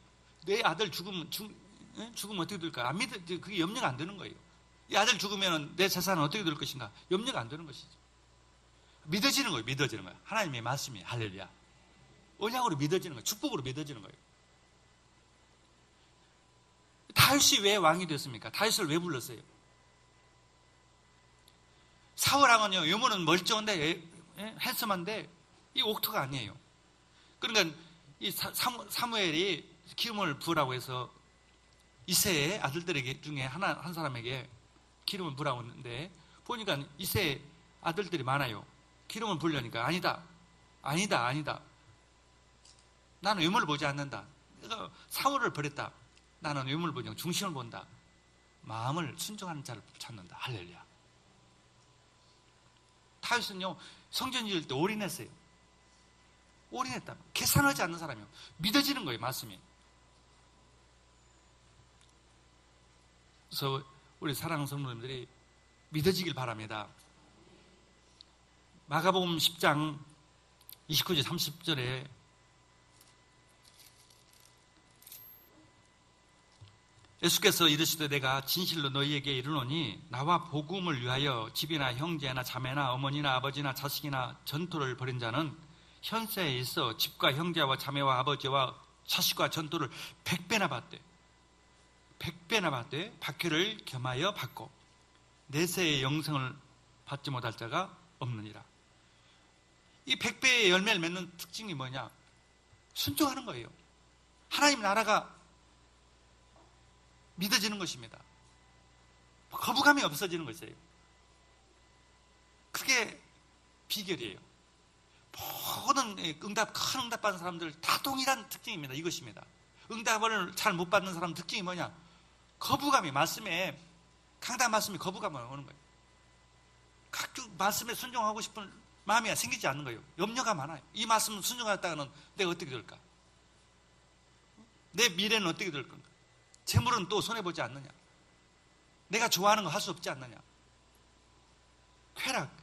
Speaker 1: 내 아들 죽으면 어떻게 될까? 안 믿어, 그게 염려가 안 되는 거예요. 이 아들 죽으면 내 재산은 어떻게 될 것인가? 염려가 안 되는 것이죠. 믿어지는 거예요. 믿어지는 거예요. 하나님의 말씀이 할렐루야. 언약으로 믿어지는 거예요. 축복으로 믿어지는 거예요. 다윗이 왜 왕이 됐습니까? 다윗을 왜 불렀어요? 사울왕은요, 유모는 멀쩡한데 핸섬한데 이 옥토가 아니에요. 그러니까 이 사무엘이 기름을 부으라고 해서 이새의 아들들 중에 한 사람에게 기름을 부으라고 했는데 보니까 이새의 아들들이 많아요. 기름을 부으려니까 아니다. 나는 외모를 보지 않는다. 그러니까 사울을 버렸다. 나는 유물보정 중심을 본다. 마음을 순종하는 자를 찾는다. 할렐루야. 다윗은요, 성전 지을 때 올인했어요. 올인했다. 계산하지 않는 사람이요. 믿어지는 거예요, 말씀이. 그래서 우리 사랑하는 성도님들이 믿어지길 바랍니다. 마가복음 10장 29절 30절에 예수께서 이르시되 내가 진실로 너희에게 이르노니 나와 복음을 위하여 집이나 형제나 자매나 어머니나 아버지나 자식이나 전토를 벌인 자는 현세에 있어 집과 형제와 자매와 아버지와 자식과 전토를 100배나 받되 100배나 받되 박해를 겸하여 받고 내세의 영생을 받지 못할 자가 없느니라. 이 100배의 열매를 맺는 특징이 뭐냐? 순종하는 거예요. 하나님 나라가 믿어지는 것입니다. 거부감이 없어지는 것이에요. 그게 비결이에요. 모든 큰 응답 받는 사람들 다 동일한 특징입니다. 이것입니다. 응답을 잘 못 받는 사람 특징이 뭐냐? 거부감이, 말씀에 강단 말씀이 거부감이 오는 거예요. 각종 말씀에 순종하고 싶은 마음이 생기지 않는 거예요. 염려가 많아요. 이 말씀을 순종하다가는 내가 어떻게 될까? 내 미래는 어떻게 될 건가? 재물은 또 손해보지 않느냐? 내가 좋아하는 거 할 수 없지 않느냐? 쾌락,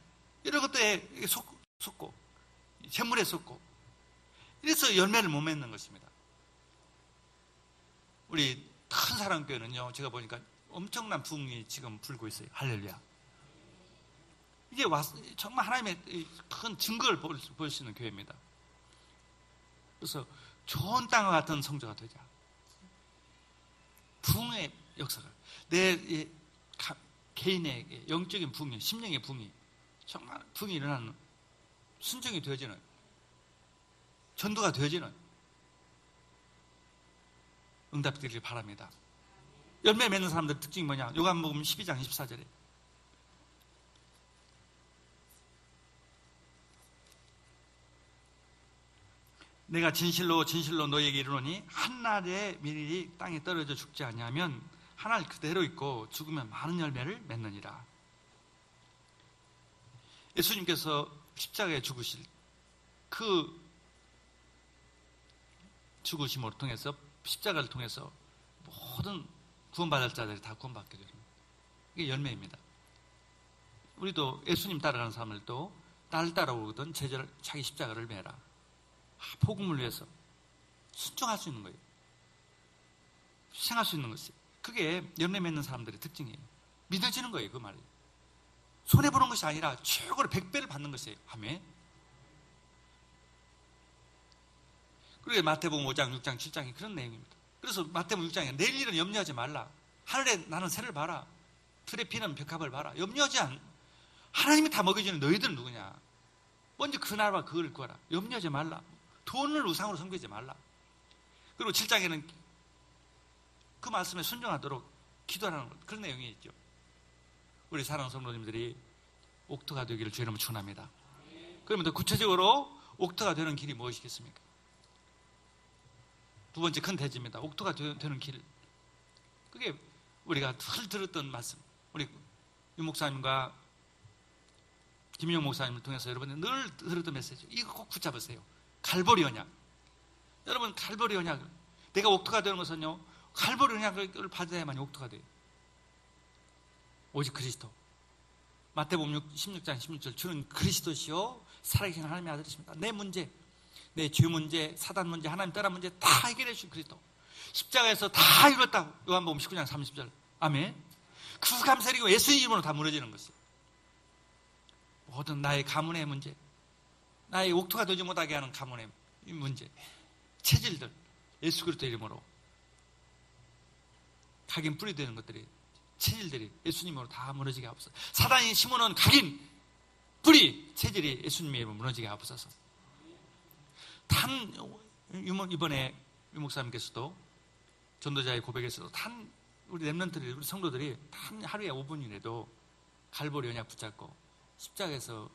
Speaker 1: 이런 것들에 속고 재물에 속고 이래서 열매를 못 맺는 것입니다. 우리 큰 사랑교회는요, 제가 보니까 엄청난 부흥이 지금 불고 있어요. 할렐루야. 이제 정말 하나님의 큰 증거를 볼 수 있는 교회입니다. 그래서 좋은 땅과 같은 성도가 되자. 부흥의 역사가, 내 개인의 영적인 부흥이, 심령의 부흥이, 정말 부흥이 일어나는, 순종이 되어지는, 전도가 되어지는 응답이 되길 바랍니다. 열매 맺는 사람들 특징이 뭐냐? 요한복음 12장 24절에 내가 진실로 진실로 너희에게 이르노니 한날에 밀이 땅에 떨어져 죽지 아니하면 한날 그대로 있고 죽으면 많은 열매를 맺느니라. 예수님께서 십자가에 죽으실 그 죽으심을 통해서, 십자가를 통해서 모든 구원받을 자들이 다 구원받게 되는 거예요. 이게 열매입니다. 우리도 예수님 따라가는 사람들도 나를 따라오거든 제자를 자기 십자가를 매라. 복음을 위해서 순종할 수 있는 거예요. 희생할 수 있는 것이, 그게 열매 맺는 사람들의 특징이에요. 믿어지는 거예요. 그 말이 손해보는 것이 아니라 최고로 100배를 받는 것이에요. 아멘. 그리고 마태복음 5장, 6장, 7장이 그런 내용입니다. 그래서 마태복음 6장에 내일 일은 염려하지 말라. 하늘에 나는 새를 봐라. 들에 피는 벽합을 봐라. 염려하지 않. 하나님이 다 먹여주는 너희들은 누구냐? 먼저 그 나라와 그걸 구하라. 염려하지 말라. 돈을 우상으로 섬기지 말라. 그리고 7장에는 그 말씀에 순종하도록 기도하라는 그런 내용이 있죠. 우리 사랑하는 성도님들이 옥토가 되기를 주의 이름으로 축원합니다. 그러면 더 구체적으로 옥토가 되는 길이 무엇이겠습니까? 두 번째 큰 대지입니다. 옥토가 되는 길. 그게 우리가 늘 들었던 말씀. 우리 유 목사님과 김용 목사님을 통해서 여러분들 늘 들었던 메시지. 이거 꼭 붙잡으세요. 갈보리 언약. 여러분, 갈보리 언약. 내가 옥토가 되는 것은요, 갈보리 언약을 받아야만 옥토가 돼요. 오직 그리스도. 마태복음 16장 16절 주는 그리스도시요 살아계신 하나님의 아들이십니다. 내 문제, 내 죄 문제, 사단 문제, 하나님 떠난 문제 다 해결해 주신 그리스도. 십자가에서 다 이뤘다고. 요한복음 19장 30절. 아멘. 그 감사리고 예수의 이름으로 다 무너지는 것이에요. 모든 나의 가문의 문제, 나의 옥토가 되지 못하게 하는 가문의 문제, 체질들 예수 그리스도 이름으로 각인 뿌리 되는 것들이, 체질들이 예수님으로 다 무너지게 하옵소서. 사단이 심어놓은 각인 뿌리 체질이 예수님의 이름으로 무너지게 하옵소서. 이번에 유 목사님께서도 전도자의 고백에서도 우리 렘넌트들이, 우리 성도들이 하루에 5분이라도 갈보리 언약 붙잡고 십자가에서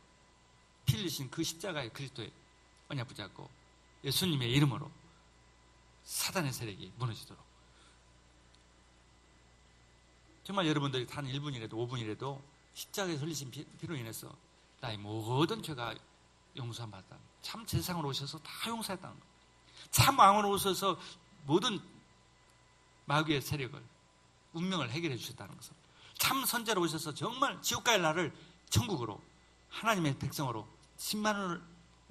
Speaker 1: 피 흘리신 그 십자가의 그리스도의 언약 붙잡고 예수님의 이름으로 사단의 세력이 무너지도록. 정말 여러분들이 단 1분이라도 5분이라도 십자가에 흘리신 피로 인해서 나의 모든 죄가 용서함 받았다. 참 세상으로 오셔서 다 용서했다는 것. 참 왕으로 오셔서 모든 마귀의 세력을, 운명을 해결해 주셨다는 것을. 참 선자로 오셔서 정말 지옥 갈 나를 천국으로, 하나님의 백성으로 10만 원을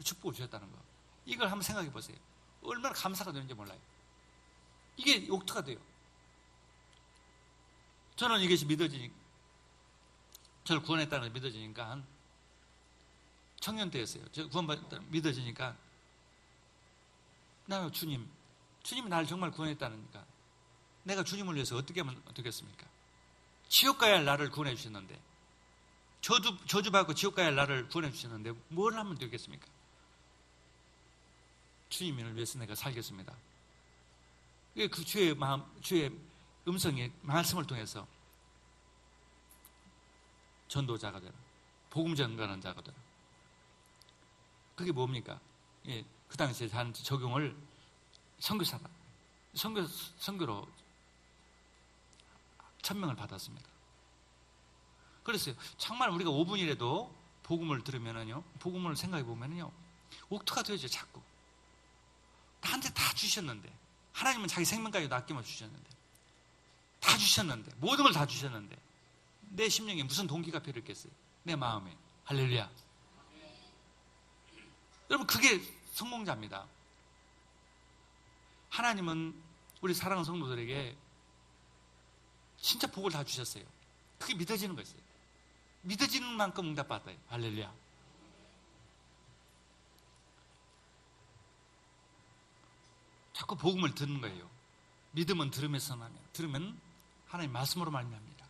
Speaker 1: 축복을 주셨다는 것. 이걸 한번 생각해 보세요. 얼마나 감사가 되는지 몰라요. 이게 옥토가 돼요. 저는 이것이 믿어지니까, 저를 구원했다는 게 믿어지니까, 청년 때였어요. 저 구원받았다는 믿어지니까, 나 주님이 나를 정말 구원했다니까, 내가 주님을 위해서 어떻게 하면 되겠습니까? 지옥 가야 할 나를 구원해 주셨는데, 저주받고 지옥 가야 할 나를 구원해 주셨는데, 뭘 하면 되겠습니까? 주님을 위해서 내가 살겠습니다. 그 주의 마음, 주의 음성이 말씀을 통해서 전도자가 되라, 복음 전가하는 자가 되라. 그게 뭡니까? 예, 그 당시에 한 적용을 선교사다. 선교로 1000명을 받았습니다. 그랬어요. 정말 우리가 5분이라도 복음을 들으면은요, 복음을 생각해 보면은요, 옥토가 되어져 자꾸. 나한테 다 주셨는데, 하나님은 자기 생명까지도 아낌없이 주셨는데, 다 주셨는데, 모든 걸 다 주셨는데, 내 심령에 무슨 동기가 필요했겠어요? 내 마음에. 할렐루야. 여러분, 그게 성공자입니다. 하나님은 우리 사랑하는 성도들에게 진짜 복을 다 주셨어요. 그게 믿어지는 거였어요. 믿어지는 만큼 응답받아요. 할렐루야. 자꾸 복음을 듣는 거예요. 믿음은 들으면서 나면, 들으면 하나님 말씀으로 말미암니다.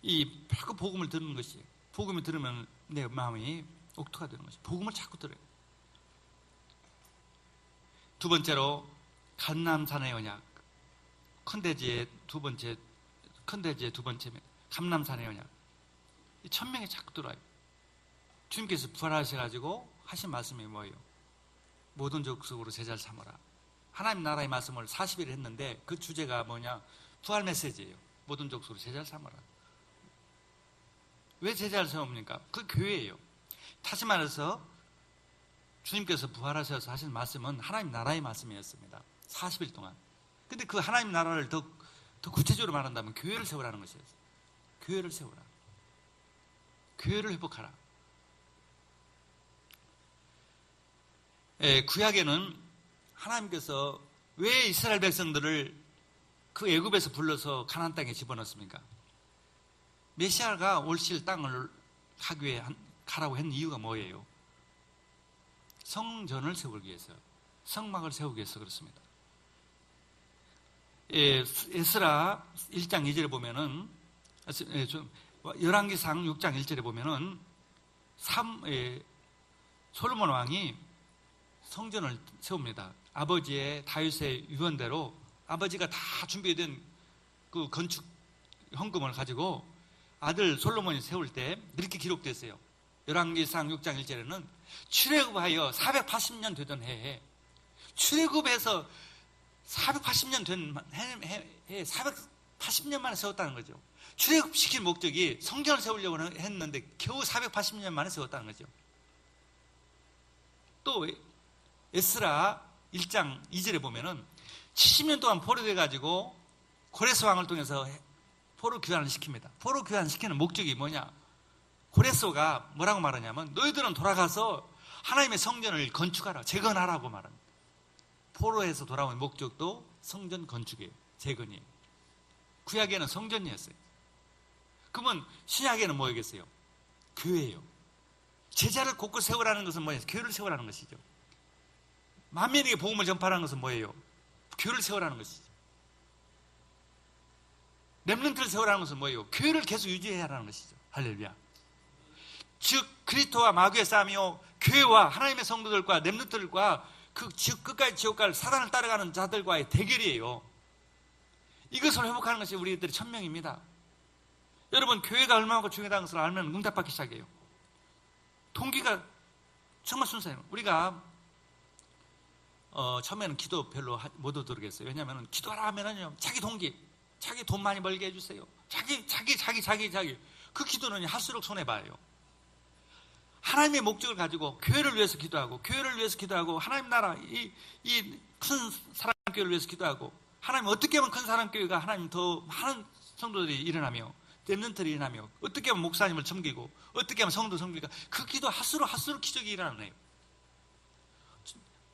Speaker 1: 이 자꾸 복음을 듣는 것이, 복음을 들으면 내 마음이 옥토가 되는 것이, 복음을 자꾸 들어요. 두 번째로 감람산의 언약, 큰 대지의 두 번째, 감람산의 언약. 1000명이 자꾸 들어와요. 주님께서 부활하셔가지고 하신 말씀이 뭐예요? 모든 족속으로 제자를 삼아라. 하나님 나라의 말씀을 40일 했는데 그 주제가 뭐냐? 부활 메시지예요. 모든 족속으로 제자를 삼아라. 왜 제자를 세웁니까? 그 교회예요. 다시 말해서 주님께서 부활하셔서 하신 말씀은 하나님 나라의 말씀이었습니다. 40일 동안. 근데 그 하나님 나라를 더 구체적으로 말한다면 교회를 세우라는 것이었어요. 교회를 세우라. 교회를 회복하라. 구약에는 하나님께서 왜 이스라엘 백성들을 그 애굽에서 불러서 가나안 땅에 집어넣습니까? 메시아가 올실 땅을 가기 위해 가라고 했는 이유가 뭐예요? 성전을 세우기 위해서, 성막을 세우기 위해서 그렇습니다. 에스라 1장 2절에 보면은, 열왕기상 6장 1절에 보면은 솔로몬 왕이 성전을 세웁니다. 아버지의 다윗의 유언대로 아버지가 다 준비된 그 건축 헌금을 가지고 아들 솔로몬이 세울 때 이렇게 기록됐어요. 열왕기상 6장 1절에는 출애굽하여 480년 되던 해에, 출애굽해서 480년 된 해에 480년 만에 세웠다는 거죠. 출애굽시킨 목적이 성전을 세우려고 했는데 겨우 480년 만에 세웠다는 거죠. 또 에스라 1장 2절에 보면은 70년 동안 포로돼 가지고 고레스 왕을 통해서 포로 귀환을 시킵니다. 포로 귀환시키는 목적이 뭐냐? 고레스가 뭐라고 말하냐면 너희들은 돌아가서 하나님의 성전을 건축하라, 재건하라고 말합니다. 포로에서 돌아온 목적도 성전 건축이에요. 재건이에요. 구약에는 성전이었어요. 그러면 신약에는 뭐겠어요? 교회예요. 제자를 곳곳 세우라는 것은 뭐예요? 교회를 세우라는 것이죠. 만민에게 복음을 전파하는 것은 뭐예요? 교회를 세우라는 것이죠. 렘넌트를 세우라는 것은 뭐예요? 교회를 계속 유지해야 하라는 것이죠. 할렐루야. 즉 그리스도와 마귀의 싸움이요, 교회와 하나님의 성도들과 렘넌트들과 그 끝까지 지옥 갈 사단을 따라가는 자들과의 대결이에요. 이것을 회복하는 것이 우리들의 천명입니다. 여러분, 교회가 얼마나 중요하다는 것을 알면 응답받기 시작해요. 동기가 정말 순수해요. 우리가 처음에는 기도 별로 못 얻어들겠어요. 왜냐하면 기도하라 하면은요, 자기 동기, 자기 돈 많이 벌게 해주세요. 자기. 그 기도는 할수록 손해봐요. 하나님의 목적을 가지고 교회를 위해서 기도하고, 하나님 나라, 이 큰 사랑교회를 위해서 기도하고, 하나님 어떻게 하면 큰 사랑교회가 하나님 더 많은 성도들이 일어나며, 랩런트들이 일어나며, 어떻게 하면 목사님을 섬기고, 어떻게 하면 성도 섬기까, 그 기도 할수록 기적이 일어나네요.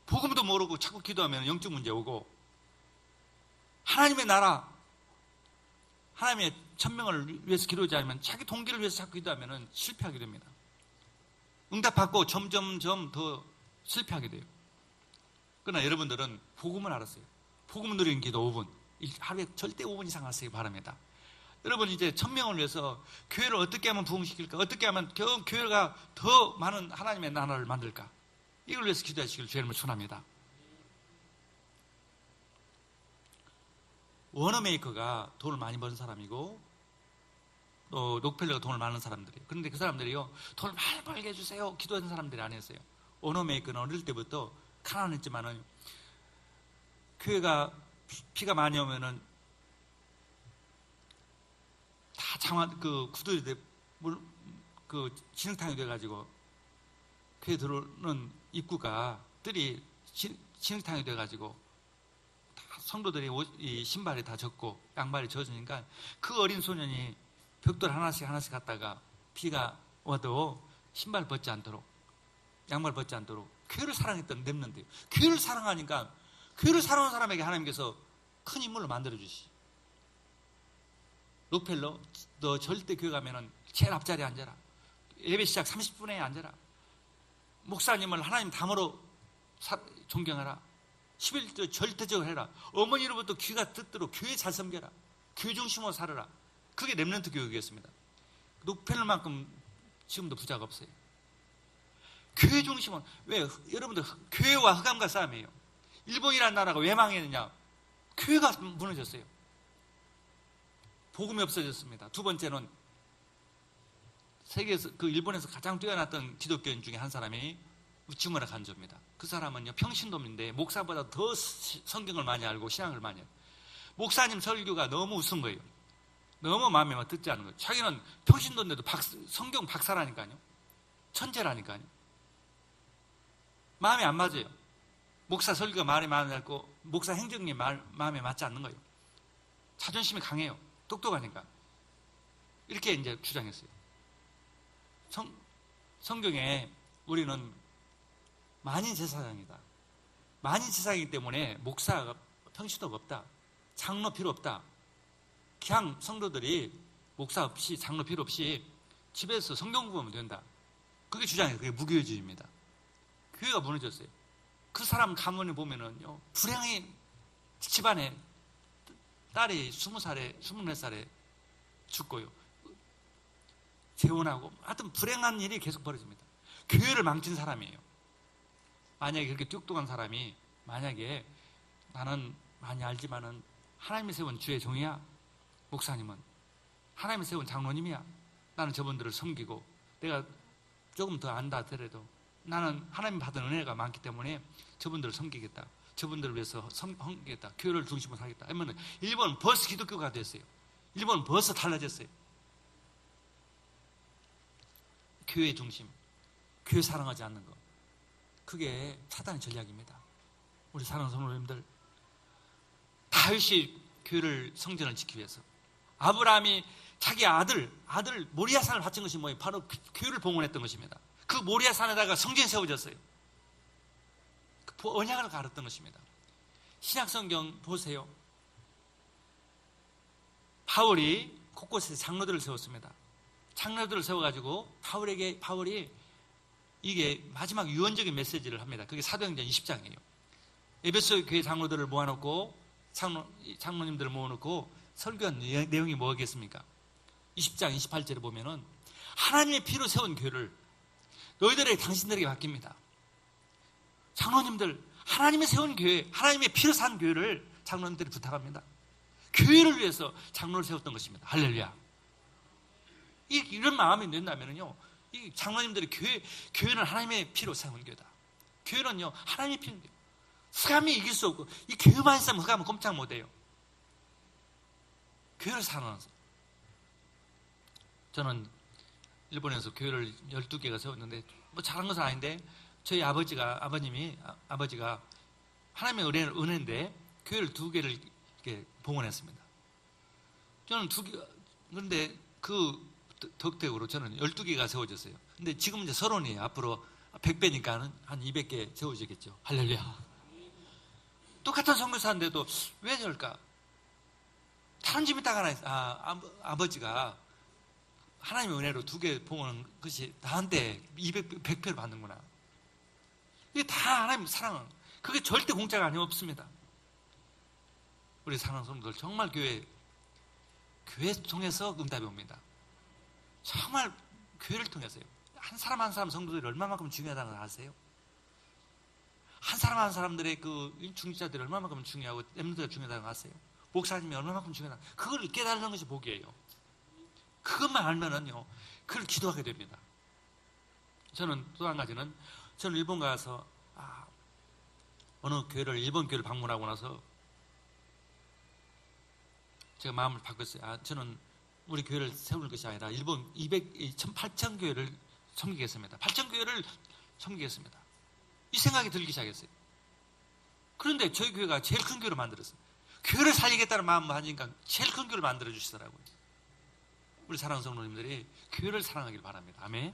Speaker 1: 복음도 모르고 자꾸 기도하면 영적 문제 오고, 하나님의 나라, 하나님의 천명을 위해서 기도하지 않으면, 자기 동기를 위해서 자꾸 기도하면 실패하게 됩니다. 응답받고 점점 더 실패하게 돼요. 그러나 여러분들은 복음을 알았어요. 복음 누리는 기도 5분, 하루에 절대 5분 이상 하시기 바랍니다. 여러분, 이제 천명을 위해서 교회를 어떻게 하면 부흥시킬까, 어떻게 하면 교회가 더 많은 하나님의 나라를 만들까, 이걸 위해서 기도하시길 주님을 축원합니다. 워너메이커가 돈을 많이 버는 사람이고, 또 록펠러가 돈을 많은 사람들이에요. 그런데 그 사람들이요, 돈을 많이 벌게 해주세요 기도하는 사람들이 아니었어요. 워너메이커는 어릴 때부터 가난했지만은, 교회가 비가 많이 오면은 다 구들이 진흙탕이 돼가지고, 교회 들어오는 입구가 뜰이 진흙탕이 돼가지고, 다 성도들이 이 신발이 다 젖고 양발이 젖으니까, 그 어린 소년이 벽돌 하나씩 갔다가 비가 와도 신발 벗지 않도록, 양말 벗지 않도록 교회를 사랑했던 렘넌트예요. 교회를 사랑하니까, 교회를 사랑하는 사람에게 하나님께서 큰 인물로 만들어주시. 록펠러, 너 절대 교회 가면은 제일 앞자리에 앉아라. 예배 시작 30분에 앉아라. 목사님을 하나님 담으로 존경하라. 11조 절대적으로 해라. 어머니로부터 귀가 듣도록 교회 잘 섬겨라. 교회 중심으로 살아라. 그게 렘넌트 교육이었습니다. 록펠러만큼 지금도 부자가 없어요. 교회 중심은, 왜? 여러분들, 교회와 흑암과 싸움이에요. 일본이라는 나라가 왜 망했느냐? 교회가 무너졌어요. 복음이 없어졌습니다. 두 번째는, 세계에서, 일본에서 가장 뛰어났던 기독교인 중에 한 사람이 우치무라 간조입니다. 그 사람은요, 평신도인데 목사보다 더 성경을 많이 알고 신앙을 많이 해요. 목사님 설교가 너무 우스운 거예요. 너무 마음에 듣지 않는 거예요. 자기는 평신도인데도 성경 박사라니까요. 천재라니까요. 마음에 안 맞아요. 목사 설교가 말이 마음에 맞고, 목사 행정이 마음에 맞지 않는 거예요. 자존심이 강해요. 똑똑하니까. 이렇게 이제 주장했어요. 성경에 우리는 만인제사장이다. 만인제사장이기 때문에 목사가 평신도가 없다. 장로 필요 없다. 그냥 성도들이 목사 없이, 장로 필요 없이 집에서 성경 공부하면 된다. 그게 주장이에요. 그게 무교회주의입니다. 교회가 무너졌어요. 그 사람 가문을 보면은요, 불행한 집안에 딸이 20살에, 24살에 죽고요. 재혼하고, 하여튼 불행한 일이 계속 벌어집니다. 교회를 망친 사람이에요. 만약에 그렇게 똑똑한 사람이, 만약에 나는 많이 알지만은 하나님이 세운 주의 종이야. 목사님은 하나님이 세운 장로님이야. 나는 저분들을 섬기고, 내가 조금 더 안다 하더라도 나는 하나님 받은 은혜가 많기 때문에 저분들을 섬기겠다. 저분들을 위해서 섬기겠다. 교회를 중심으로 살겠다. 하면 일본은 벌써 기독교가 됐어요. 일본은 벌써 달라졌어요. 교회 중심, 교회 사랑하지 않는 것, 그게 사단의 전략입니다. 우리 사랑하는 성도님들, 다윗이 교회를, 성전을 지키기 위해서, 아브라함이 자기 아들 모리아산을 바친 것이 뭐예요? 바로 교회를 봉헌했던 것입니다. 그 모리아산에다가 성전이 세워졌어요. 그 언약을 가르쳤던 것입니다. 신약성경 보세요. 바울이 곳곳에 장로들을 세웠습니다. 장로들을 세워가지고 바울이 이게 마지막 유언적인 메시지를 합니다. 그게 사도행전 20장이에요. 에베소 교회 장로들을 모아놓고, 장로님들을 모아놓고 설교한 내용이 뭐겠습니까? 20장 28절에 보면은, 하나님의 피로 세운 교회를 너희들에게, 당신들에게 맡깁니다. 장로님들, 하나님의 세운 교회, 하나님의 피로 산 교회를 장로님들이 부탁합니다. 교회를 위해서 장로를 세웠던 것입니다. 할렐루야. 이런 마음이 된다면요, 이 장로님들이 교회는 하나님의 피로 세운 교회다. 교회는요, 하나님의 피인데요. 흑암이 이길 수 없고, 이 교회만 있으면 흑암은 꼼짝 못해요. 교회를 사랑하는 사람. 저는 일본에서 교회를 12개가 세웠는데, 뭐 잘한 것은 아닌데, 저희 아버님이 하나님의 은혜인데, 교회를 2개를 이렇게 봉헌했습니다. 저는 그런데 그 덕택으로 저는 12개가 세워졌어요. 근데 지금 이제 서론이에요. 앞으로 100배니까 한 200개 세워지겠죠. 할렐루야. 똑같은 선교사인데도 왜 저럴까? 다른 집이 딱 하나 있어요. 아버지가 하나님의 은혜로 2개 봉헌한 것이 나한테 100배를 받는구나. 이게 다 하나님 사랑은, 그게 절대 공짜가 아니었습니다. 우리 사랑하는 성도들, 정말 교회 통해서 응답이 옵니다. 정말 교회를 통해서요. 한 사람 한 사람 성도들이 얼마만큼 중요하다는 걸 아세요? 한 사람 한 사람들의 그 중직자들이 얼마만큼 중요하고 렘넌트가 중요하다는 걸 아세요? 목사님이 얼마만큼 중요하다. 그걸 깨달는 것이 복이에요. 그것만 알면은요, 그걸 기도하게 됩니다. 저는 또 한 가지는, 저는 일본 가서 어느 일본 교회를 방문하고 나서 제가 마음을 바꿨어요. 저는 우리 교회를 세우는 것이 아니라 일본 8,000교회를 섬기겠습니다. 8,000교회를 섬기겠습니다. 이 생각이 들기 시작했어요. 그런데 저희 교회가 제일 큰 교회를 만들었어요. 교회를 살리겠다는 마음을 하니까 제일 큰 교회를 만들어 주시더라고요. 우리 사랑하는 성도님들이 교회를 사랑하길 바랍니다. 아멘.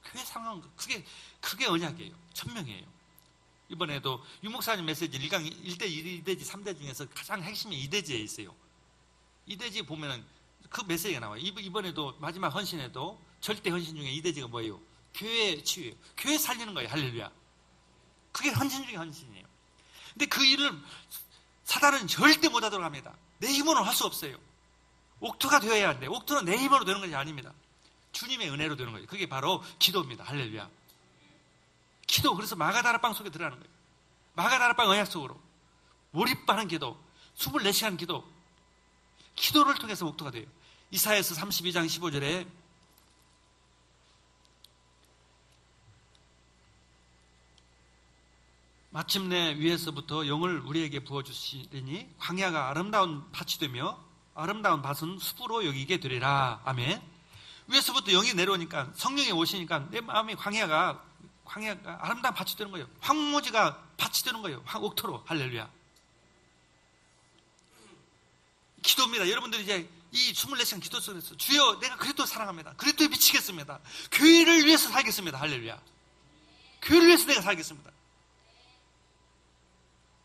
Speaker 1: 교회 사랑하는 거, 그게 언약이에요. 천명이에요. 이번에도 유목사님 메시지 1강 1대 2대지 3대 중에서 가장 핵심이 2대지에 있어요. 2대지 보면은 그 메시지가 나와요. 이번에도 마지막 헌신에도 절대 헌신 중에 2대지가 뭐예요? 교회 치유예요. 교회 살리는 거예요. 할렐루야. 그게 헌신 중에 헌신이에요. 근데 그 일을 사단은 절대 못하도록 합니다. 내 힘으로는 할 수 없어요. 옥토가 되어야 하는데, 옥토는 내 힘으로 되는 것이 아닙니다. 주님의 은혜로 되는 거예요. 그게 바로 기도입니다. 할렐루야. 기도. 그래서 마가다락방 속에 들어가는 거예요. 마가다락방 언약 속으로 몰입하는 기도, 24시간 기도, 기도를 통해서 옥토가 돼요. 이사야서 32장 15절에 마침내 위에서부터 영을 우리에게 부어주시리니 광야가 아름다운 밭이 되며 아름다운 밭은 숲으로 여기게 되리라. 아멘. 위에서부터 영이 내려오니까, 성령이 오시니까 내 마음이 광야가 아름다운 밭이 되는 거예요. 황무지가 밭이 되는 거예요. 옥토로. 할렐루야. 기도입니다. 여러분들이 이제 이 24시간 기도 속에서 주여, 내가 그리스도 사랑합니다. 그리스도에 미치겠습니다. 교회를 위해서 살겠습니다. 할렐루야. 교회를 위해서 내가 살겠습니다.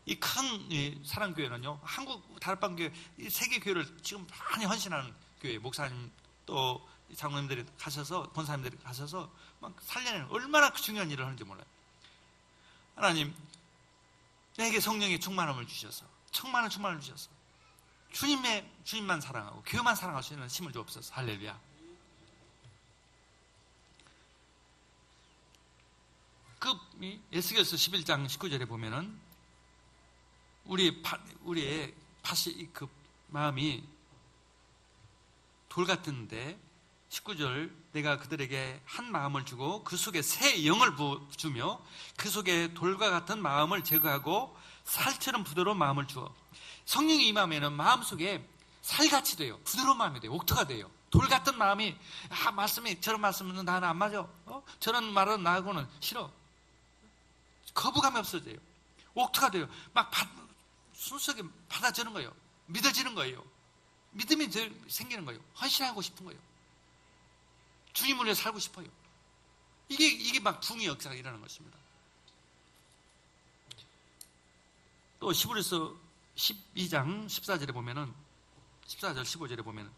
Speaker 1: 이 큰 사랑교회는요, 한국 다락방교회, 이 세계교회를 지금 많이 헌신하는 교회, 목사님 또 장로님들이 가셔서, 권사님들이 가셔서 막 살려내는, 얼마나 중요한 일을 하는지 몰라요. 하나님, 내게 성령의 충만함을 주셔서, 충만한 충만을 주셔서 주님만 사랑하고 교회만 사랑할 수 있는 힘을 주옵소서. 할렐루야. 그 에스겔서 11장 19절에 보면은 우리의 그 마음이 돌 같은데, 19절, 내가 그들에게 한 마음을 주고 그 속에 새 영을 주며 그 속에 돌과 같은 마음을 제거하고 살처럼 부드러운 마음을 주어. 성령이 임하면은 마음 속에 살같이 돼요. 부드러운 마음이 돼요. 옥토가 돼요. 돌 같은 마음이, 저런 말씀은 나는 안 맞아. 저런 말은 나하고는 싫어. 거부감이 없어져요. 옥토가 돼요. 막 순수하게 받아주는 거예요. 믿어지는 거예요. 믿음이 생기는 거예요. 헌신하고 싶은 거예요. 주님을 위해 살고 싶어요. 이게 막 붕의 역사가 일어나는 것입니다. 또 히브리서 12장 14절에 보면은, 14절 15절에 보면은,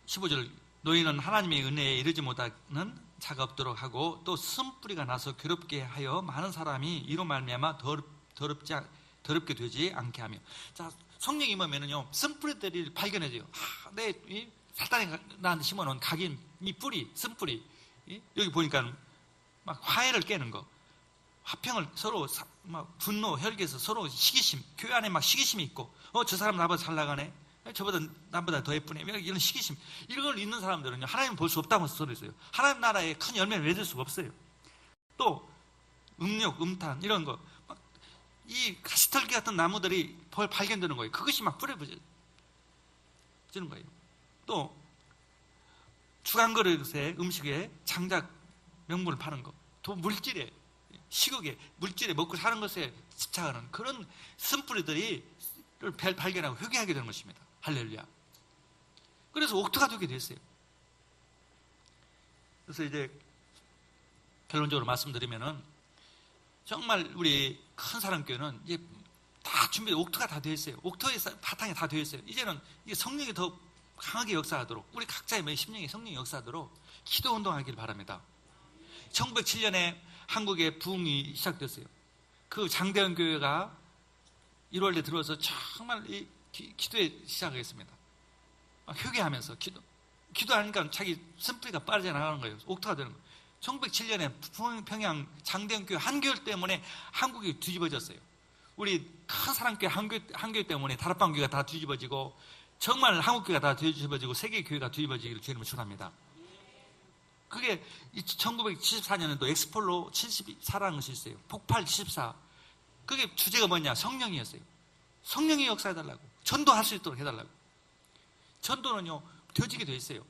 Speaker 1: 15절, 너희는 하나님의 은혜에 이르지 못하는 자가 없도록 하고 또 쓴뿌리가 나서 괴롭게 하여 많은 사람이 이로 말미암아 더럽게 되지 않게 하며. 자, 성령이 임하면은요, 쓴뿌리들이 발견해져요. 내 사탄이 나한테 심어놓은 각인, 이 뿌리, 쓴뿌리. 여기 보니까 막 화해를 깨는 거, 화평을 서로 막 분노, 혈기에서 서로 시기심, 교회 안에 막 시기심이 있고, 저 사람 나보다 잘 나가네, 저보다 나보다 더 예쁘네, 이런 시기심, 이런 걸 있는 사람들은요, 하나님 볼 수 없다고 소리 있어요. 하나님 나라에 큰 열매를 맺을 수가 없어요. 또 음력, 음탄 이런 거, 이 가시떨기 같은 나무들이 발견되는 거예요. 그것이 막 뿌려지는 거예요. 또 주간그릇에 음식에 장작 명물을 파는 거, 또 물질에 식욕에 물질에 먹고 사는 것에 집착하는 그런 쓴뿌리들이 발견하고 회개하게 되는 것입니다. 할렐루야. 그래서 옥토가 되게 됐어요. 그래서 이제 결론적으로 말씀드리면은 정말 우리 큰 사랑교회는 이제 다 옥토가 다 되어 있어요. 옥토의 바탕이 다 되어 있어요. 이제는 이게 성령이 더 강하게 역사하도록, 우리 각자의 심령이 성령이 역사하도록 기도 운동하길 바랍니다. 1907년에 한국에 부흥이 시작됐어요. 그 장대현 교회가 1월에 들어와서 정말 이 기도에 시작하겠습니다. 회개하면서 기도하니까 자기 쓴뿌리가 빠져나가는 거예요. 옥토가 되는 거예요. 1907년에 평양 장대현 교회 한교회 때문에 한국이 뒤집어졌어요. 우리 큰 사랑교회 한교회 때문에 다락방 교회가 다 뒤집어지고 정말 한국교회가 다 뒤집어지고 세계교회가 뒤집어지기를 주님을 축원합니다. 그게 1974년에도 엑스폴로 74라는 것이 있어요. 폭발 74. 그게 주제가 뭐냐? 성령이었어요. 성령이 역사해달라고. 전도할 수 있도록 해달라고. 전도는요, 되어지게 되어 있어요.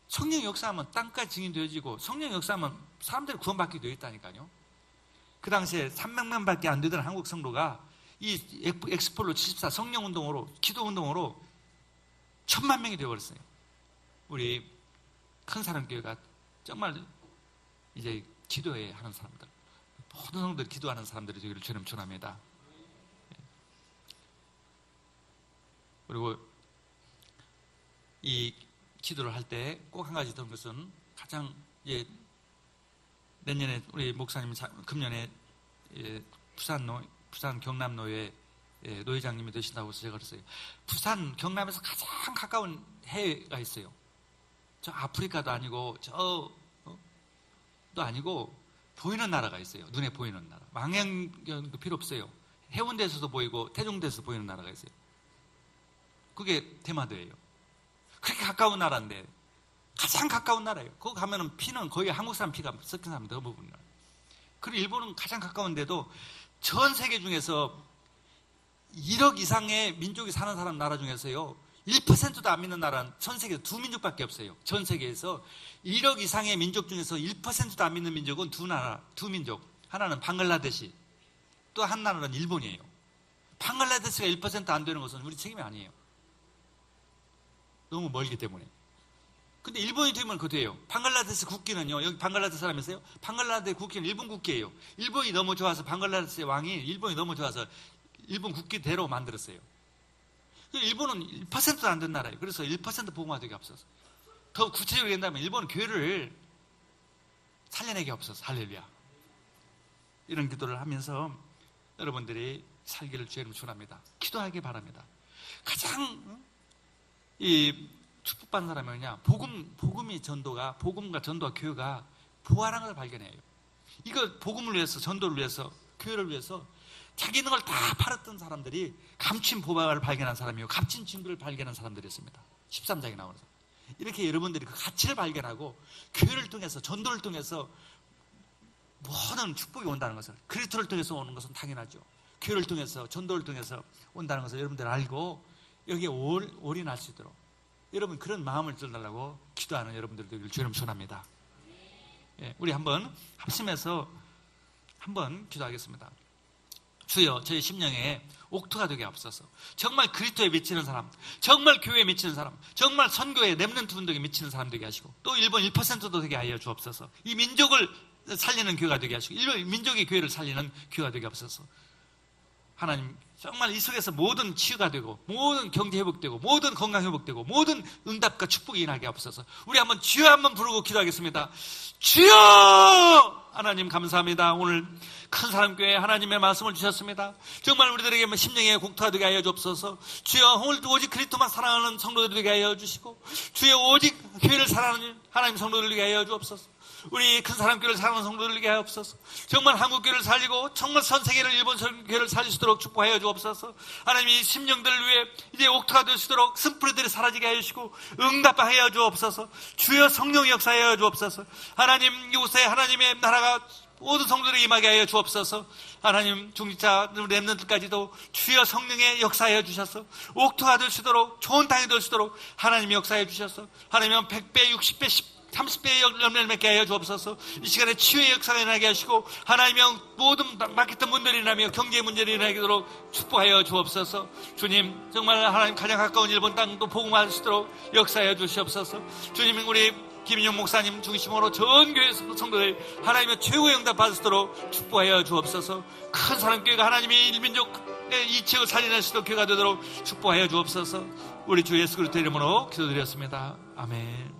Speaker 1: 성령이 역사하면 땅까지 증인되어지고, 성령이 역사하면 사람들이 구원받게 되어 있다니까요. 그 당시에 300명밖에 안 되던 한국 성도가 이 엑스폴로 74 성령운동으로, 기도운동으로 1000만 명이 되어버렸어요. 우리 큰 사랑교회가 정말 이제 기도해 하는 사람들, 모든 성도들이 기도하는 사람들이 되기를 주님 축원합니다. 그리고 이 기도를 할 때 꼭 한 가지 더 것은 가장 내년에 우리 목사님 금년에 부산 경남노회 노회장님이 되신다고 해서 제가 그랬어요. 부산 경남에서 가장 가까운 해가 있어요. 저 아프리카도 아니고 또 아니고 보이는 나라가 있어요. 눈에 보이는 나라. 망원경도 필요 없어요. 해운대에서도 보이고 태종대에서 보이는 나라가 있어요. 그게 대마도예요. 그렇게 가까운 나라인데 가장 가까운 나라예요. 거기 가면은 피는 거의 한국 사람 피가 섞인 사람 대부분이에요. 그리고 일본은 가장 가까운데도 전 세계 중에서 1억 이상의 민족이 사는 나라 중에서요 1%도 안 믿는 나라는 전 세계에서 두 민족밖에 없어요. 전 세계에서 1억 이상의 민족 중에서 1%도 안 믿는 민족은 두 민족. 하나는 방글라데시, 또 한 나라는 일본이에요. 방글라데시가 1% 안 되는 것은 우리 책임이 아니에요. 너무 멀기 때문에. 근데 일본이 되면 그거 돼요. 방글라데시 국기는요, 여기 방글라데시 사람이세요? 방글라데시 국기는 일본 국기예요. 일본이 너무 좋아서 방글라데시 왕이 일본이 너무 좋아서 일본 국기대로 만들었어요. 일본은 1%도 안 된 나라예요. 그래서 1% 보호하기가 없어서. 더 구체적으로 얘기한다면 일본은 교회를 살려내기 없어서. 할렐루야. 이런 기도를 하면서 여러분들이 살기를 주님 축원합니다. 기도하기 바랍니다. 가장 축복받는 사람이 뭐냐? 복음과 전도가 교회가 부활한 것을 발견해요. 이거 복음을 위해서, 전도를 위해서, 교회를 위해서 자기 있는 걸 다 팔았던 사람들이 감춘 보화를 발견한 사람이요, 값진 증거를 발견한 사람들이었습니다. 13장에 나오는 사람. 이렇게 여러분들이 그 가치를 발견하고 교회를 통해서, 전도를 통해서 모든 축복이 온다는 것을, 그리스도를 통해서 오는 것은 당연하죠. 교회를 통해서, 전도를 통해서 온다는 것을 여러분들 알고 여기에 올인할 수 있도록 여러분 그런 마음을 들달라고 기도하는 여러분들도 주님 축원합니다. 우리 한번 합심해서 한번 기도하겠습니다. 주여, 저희 심령에 옥토가 되게 앞서서 정말 그리스도에 미치는 사람, 정말 교회에 미치는 사람, 정말 선교에 렘넌트 운동에 미치는 사람 되게 하시고, 또 일본 1%도 되게 하여 주옵소서. 이 민족을 살리는 교회가 되게 하시고, 일본 민족의 교회를 살리는 교회가 되게 앞서서 하나님, 정말 이 속에서 모든 치유가 되고, 모든 경제 회복되고, 모든 건강 회복되고, 모든 응답과 축복이 일어나게 앞서서 우리 한번 주여 한번 부르고 기도하겠습니다. 주여! 하나님 감사합니다. 오늘 큰 사랑교회 하나님의 말씀을 주셨습니다. 정말 우리들에게 심령의 곡토가 되게 하여 주옵소서. 주여, 오늘도 오직 그리스도만 사랑하는 성도들 되게 하여 주시고, 주여 오직 교회를 사랑하는 하나님 성도들 되게 하여 주옵소서. 우리 큰 사람교회를 사랑하는 성도들에게 하옵소서. 정말 한국교회를 살리고 정말 선세계를 일본 교회를 살릴 수 있도록 축복하여 주옵소서. 하나님 이 심령들을 위해 이제 옥토가 될 수 있도록 쓴뿌리들이 사라지게 하여 주시고 응답하여 주옵소서. 주여 성령 역사하여 주옵소서. 하나님 이곳에 하나님의 나라가 모든 성도들에게 임하게 하여 주옵소서. 하나님 중직자 렘넌트까지도 주여 성령의 역사하여 주셔서 옥토가 될 수 있도록 좋은 땅이 될 수 있도록 하나님이 역사하여 주셔서 하나님은 100배, 60배, 30배의 열매를 맺게 하여 주옵소서. 이 시간에 치유의 역사가 일어나게 하시고 하나님은 모든 막혔던 문제를 일어나며 경제 문제를 일어나도록 축복하여 주옵소서. 주님 정말 하나님 가장 가까운 일본 땅도 복음할 수 있도록 역사하여 주시옵소서. 주님 우리 김인용 목사님 중심으로 전 교회 성도들 하나님의 최고의 응답 받을 수 있도록 축복하여 주옵소서. 큰 사람교회가 하나님의 일민족의 이치를 살려낼 수 있도록 교회가 되도록 축복하여 주옵소서. 우리 주 예수 그리스도 이름으로 기도드렸습니다. 아멘.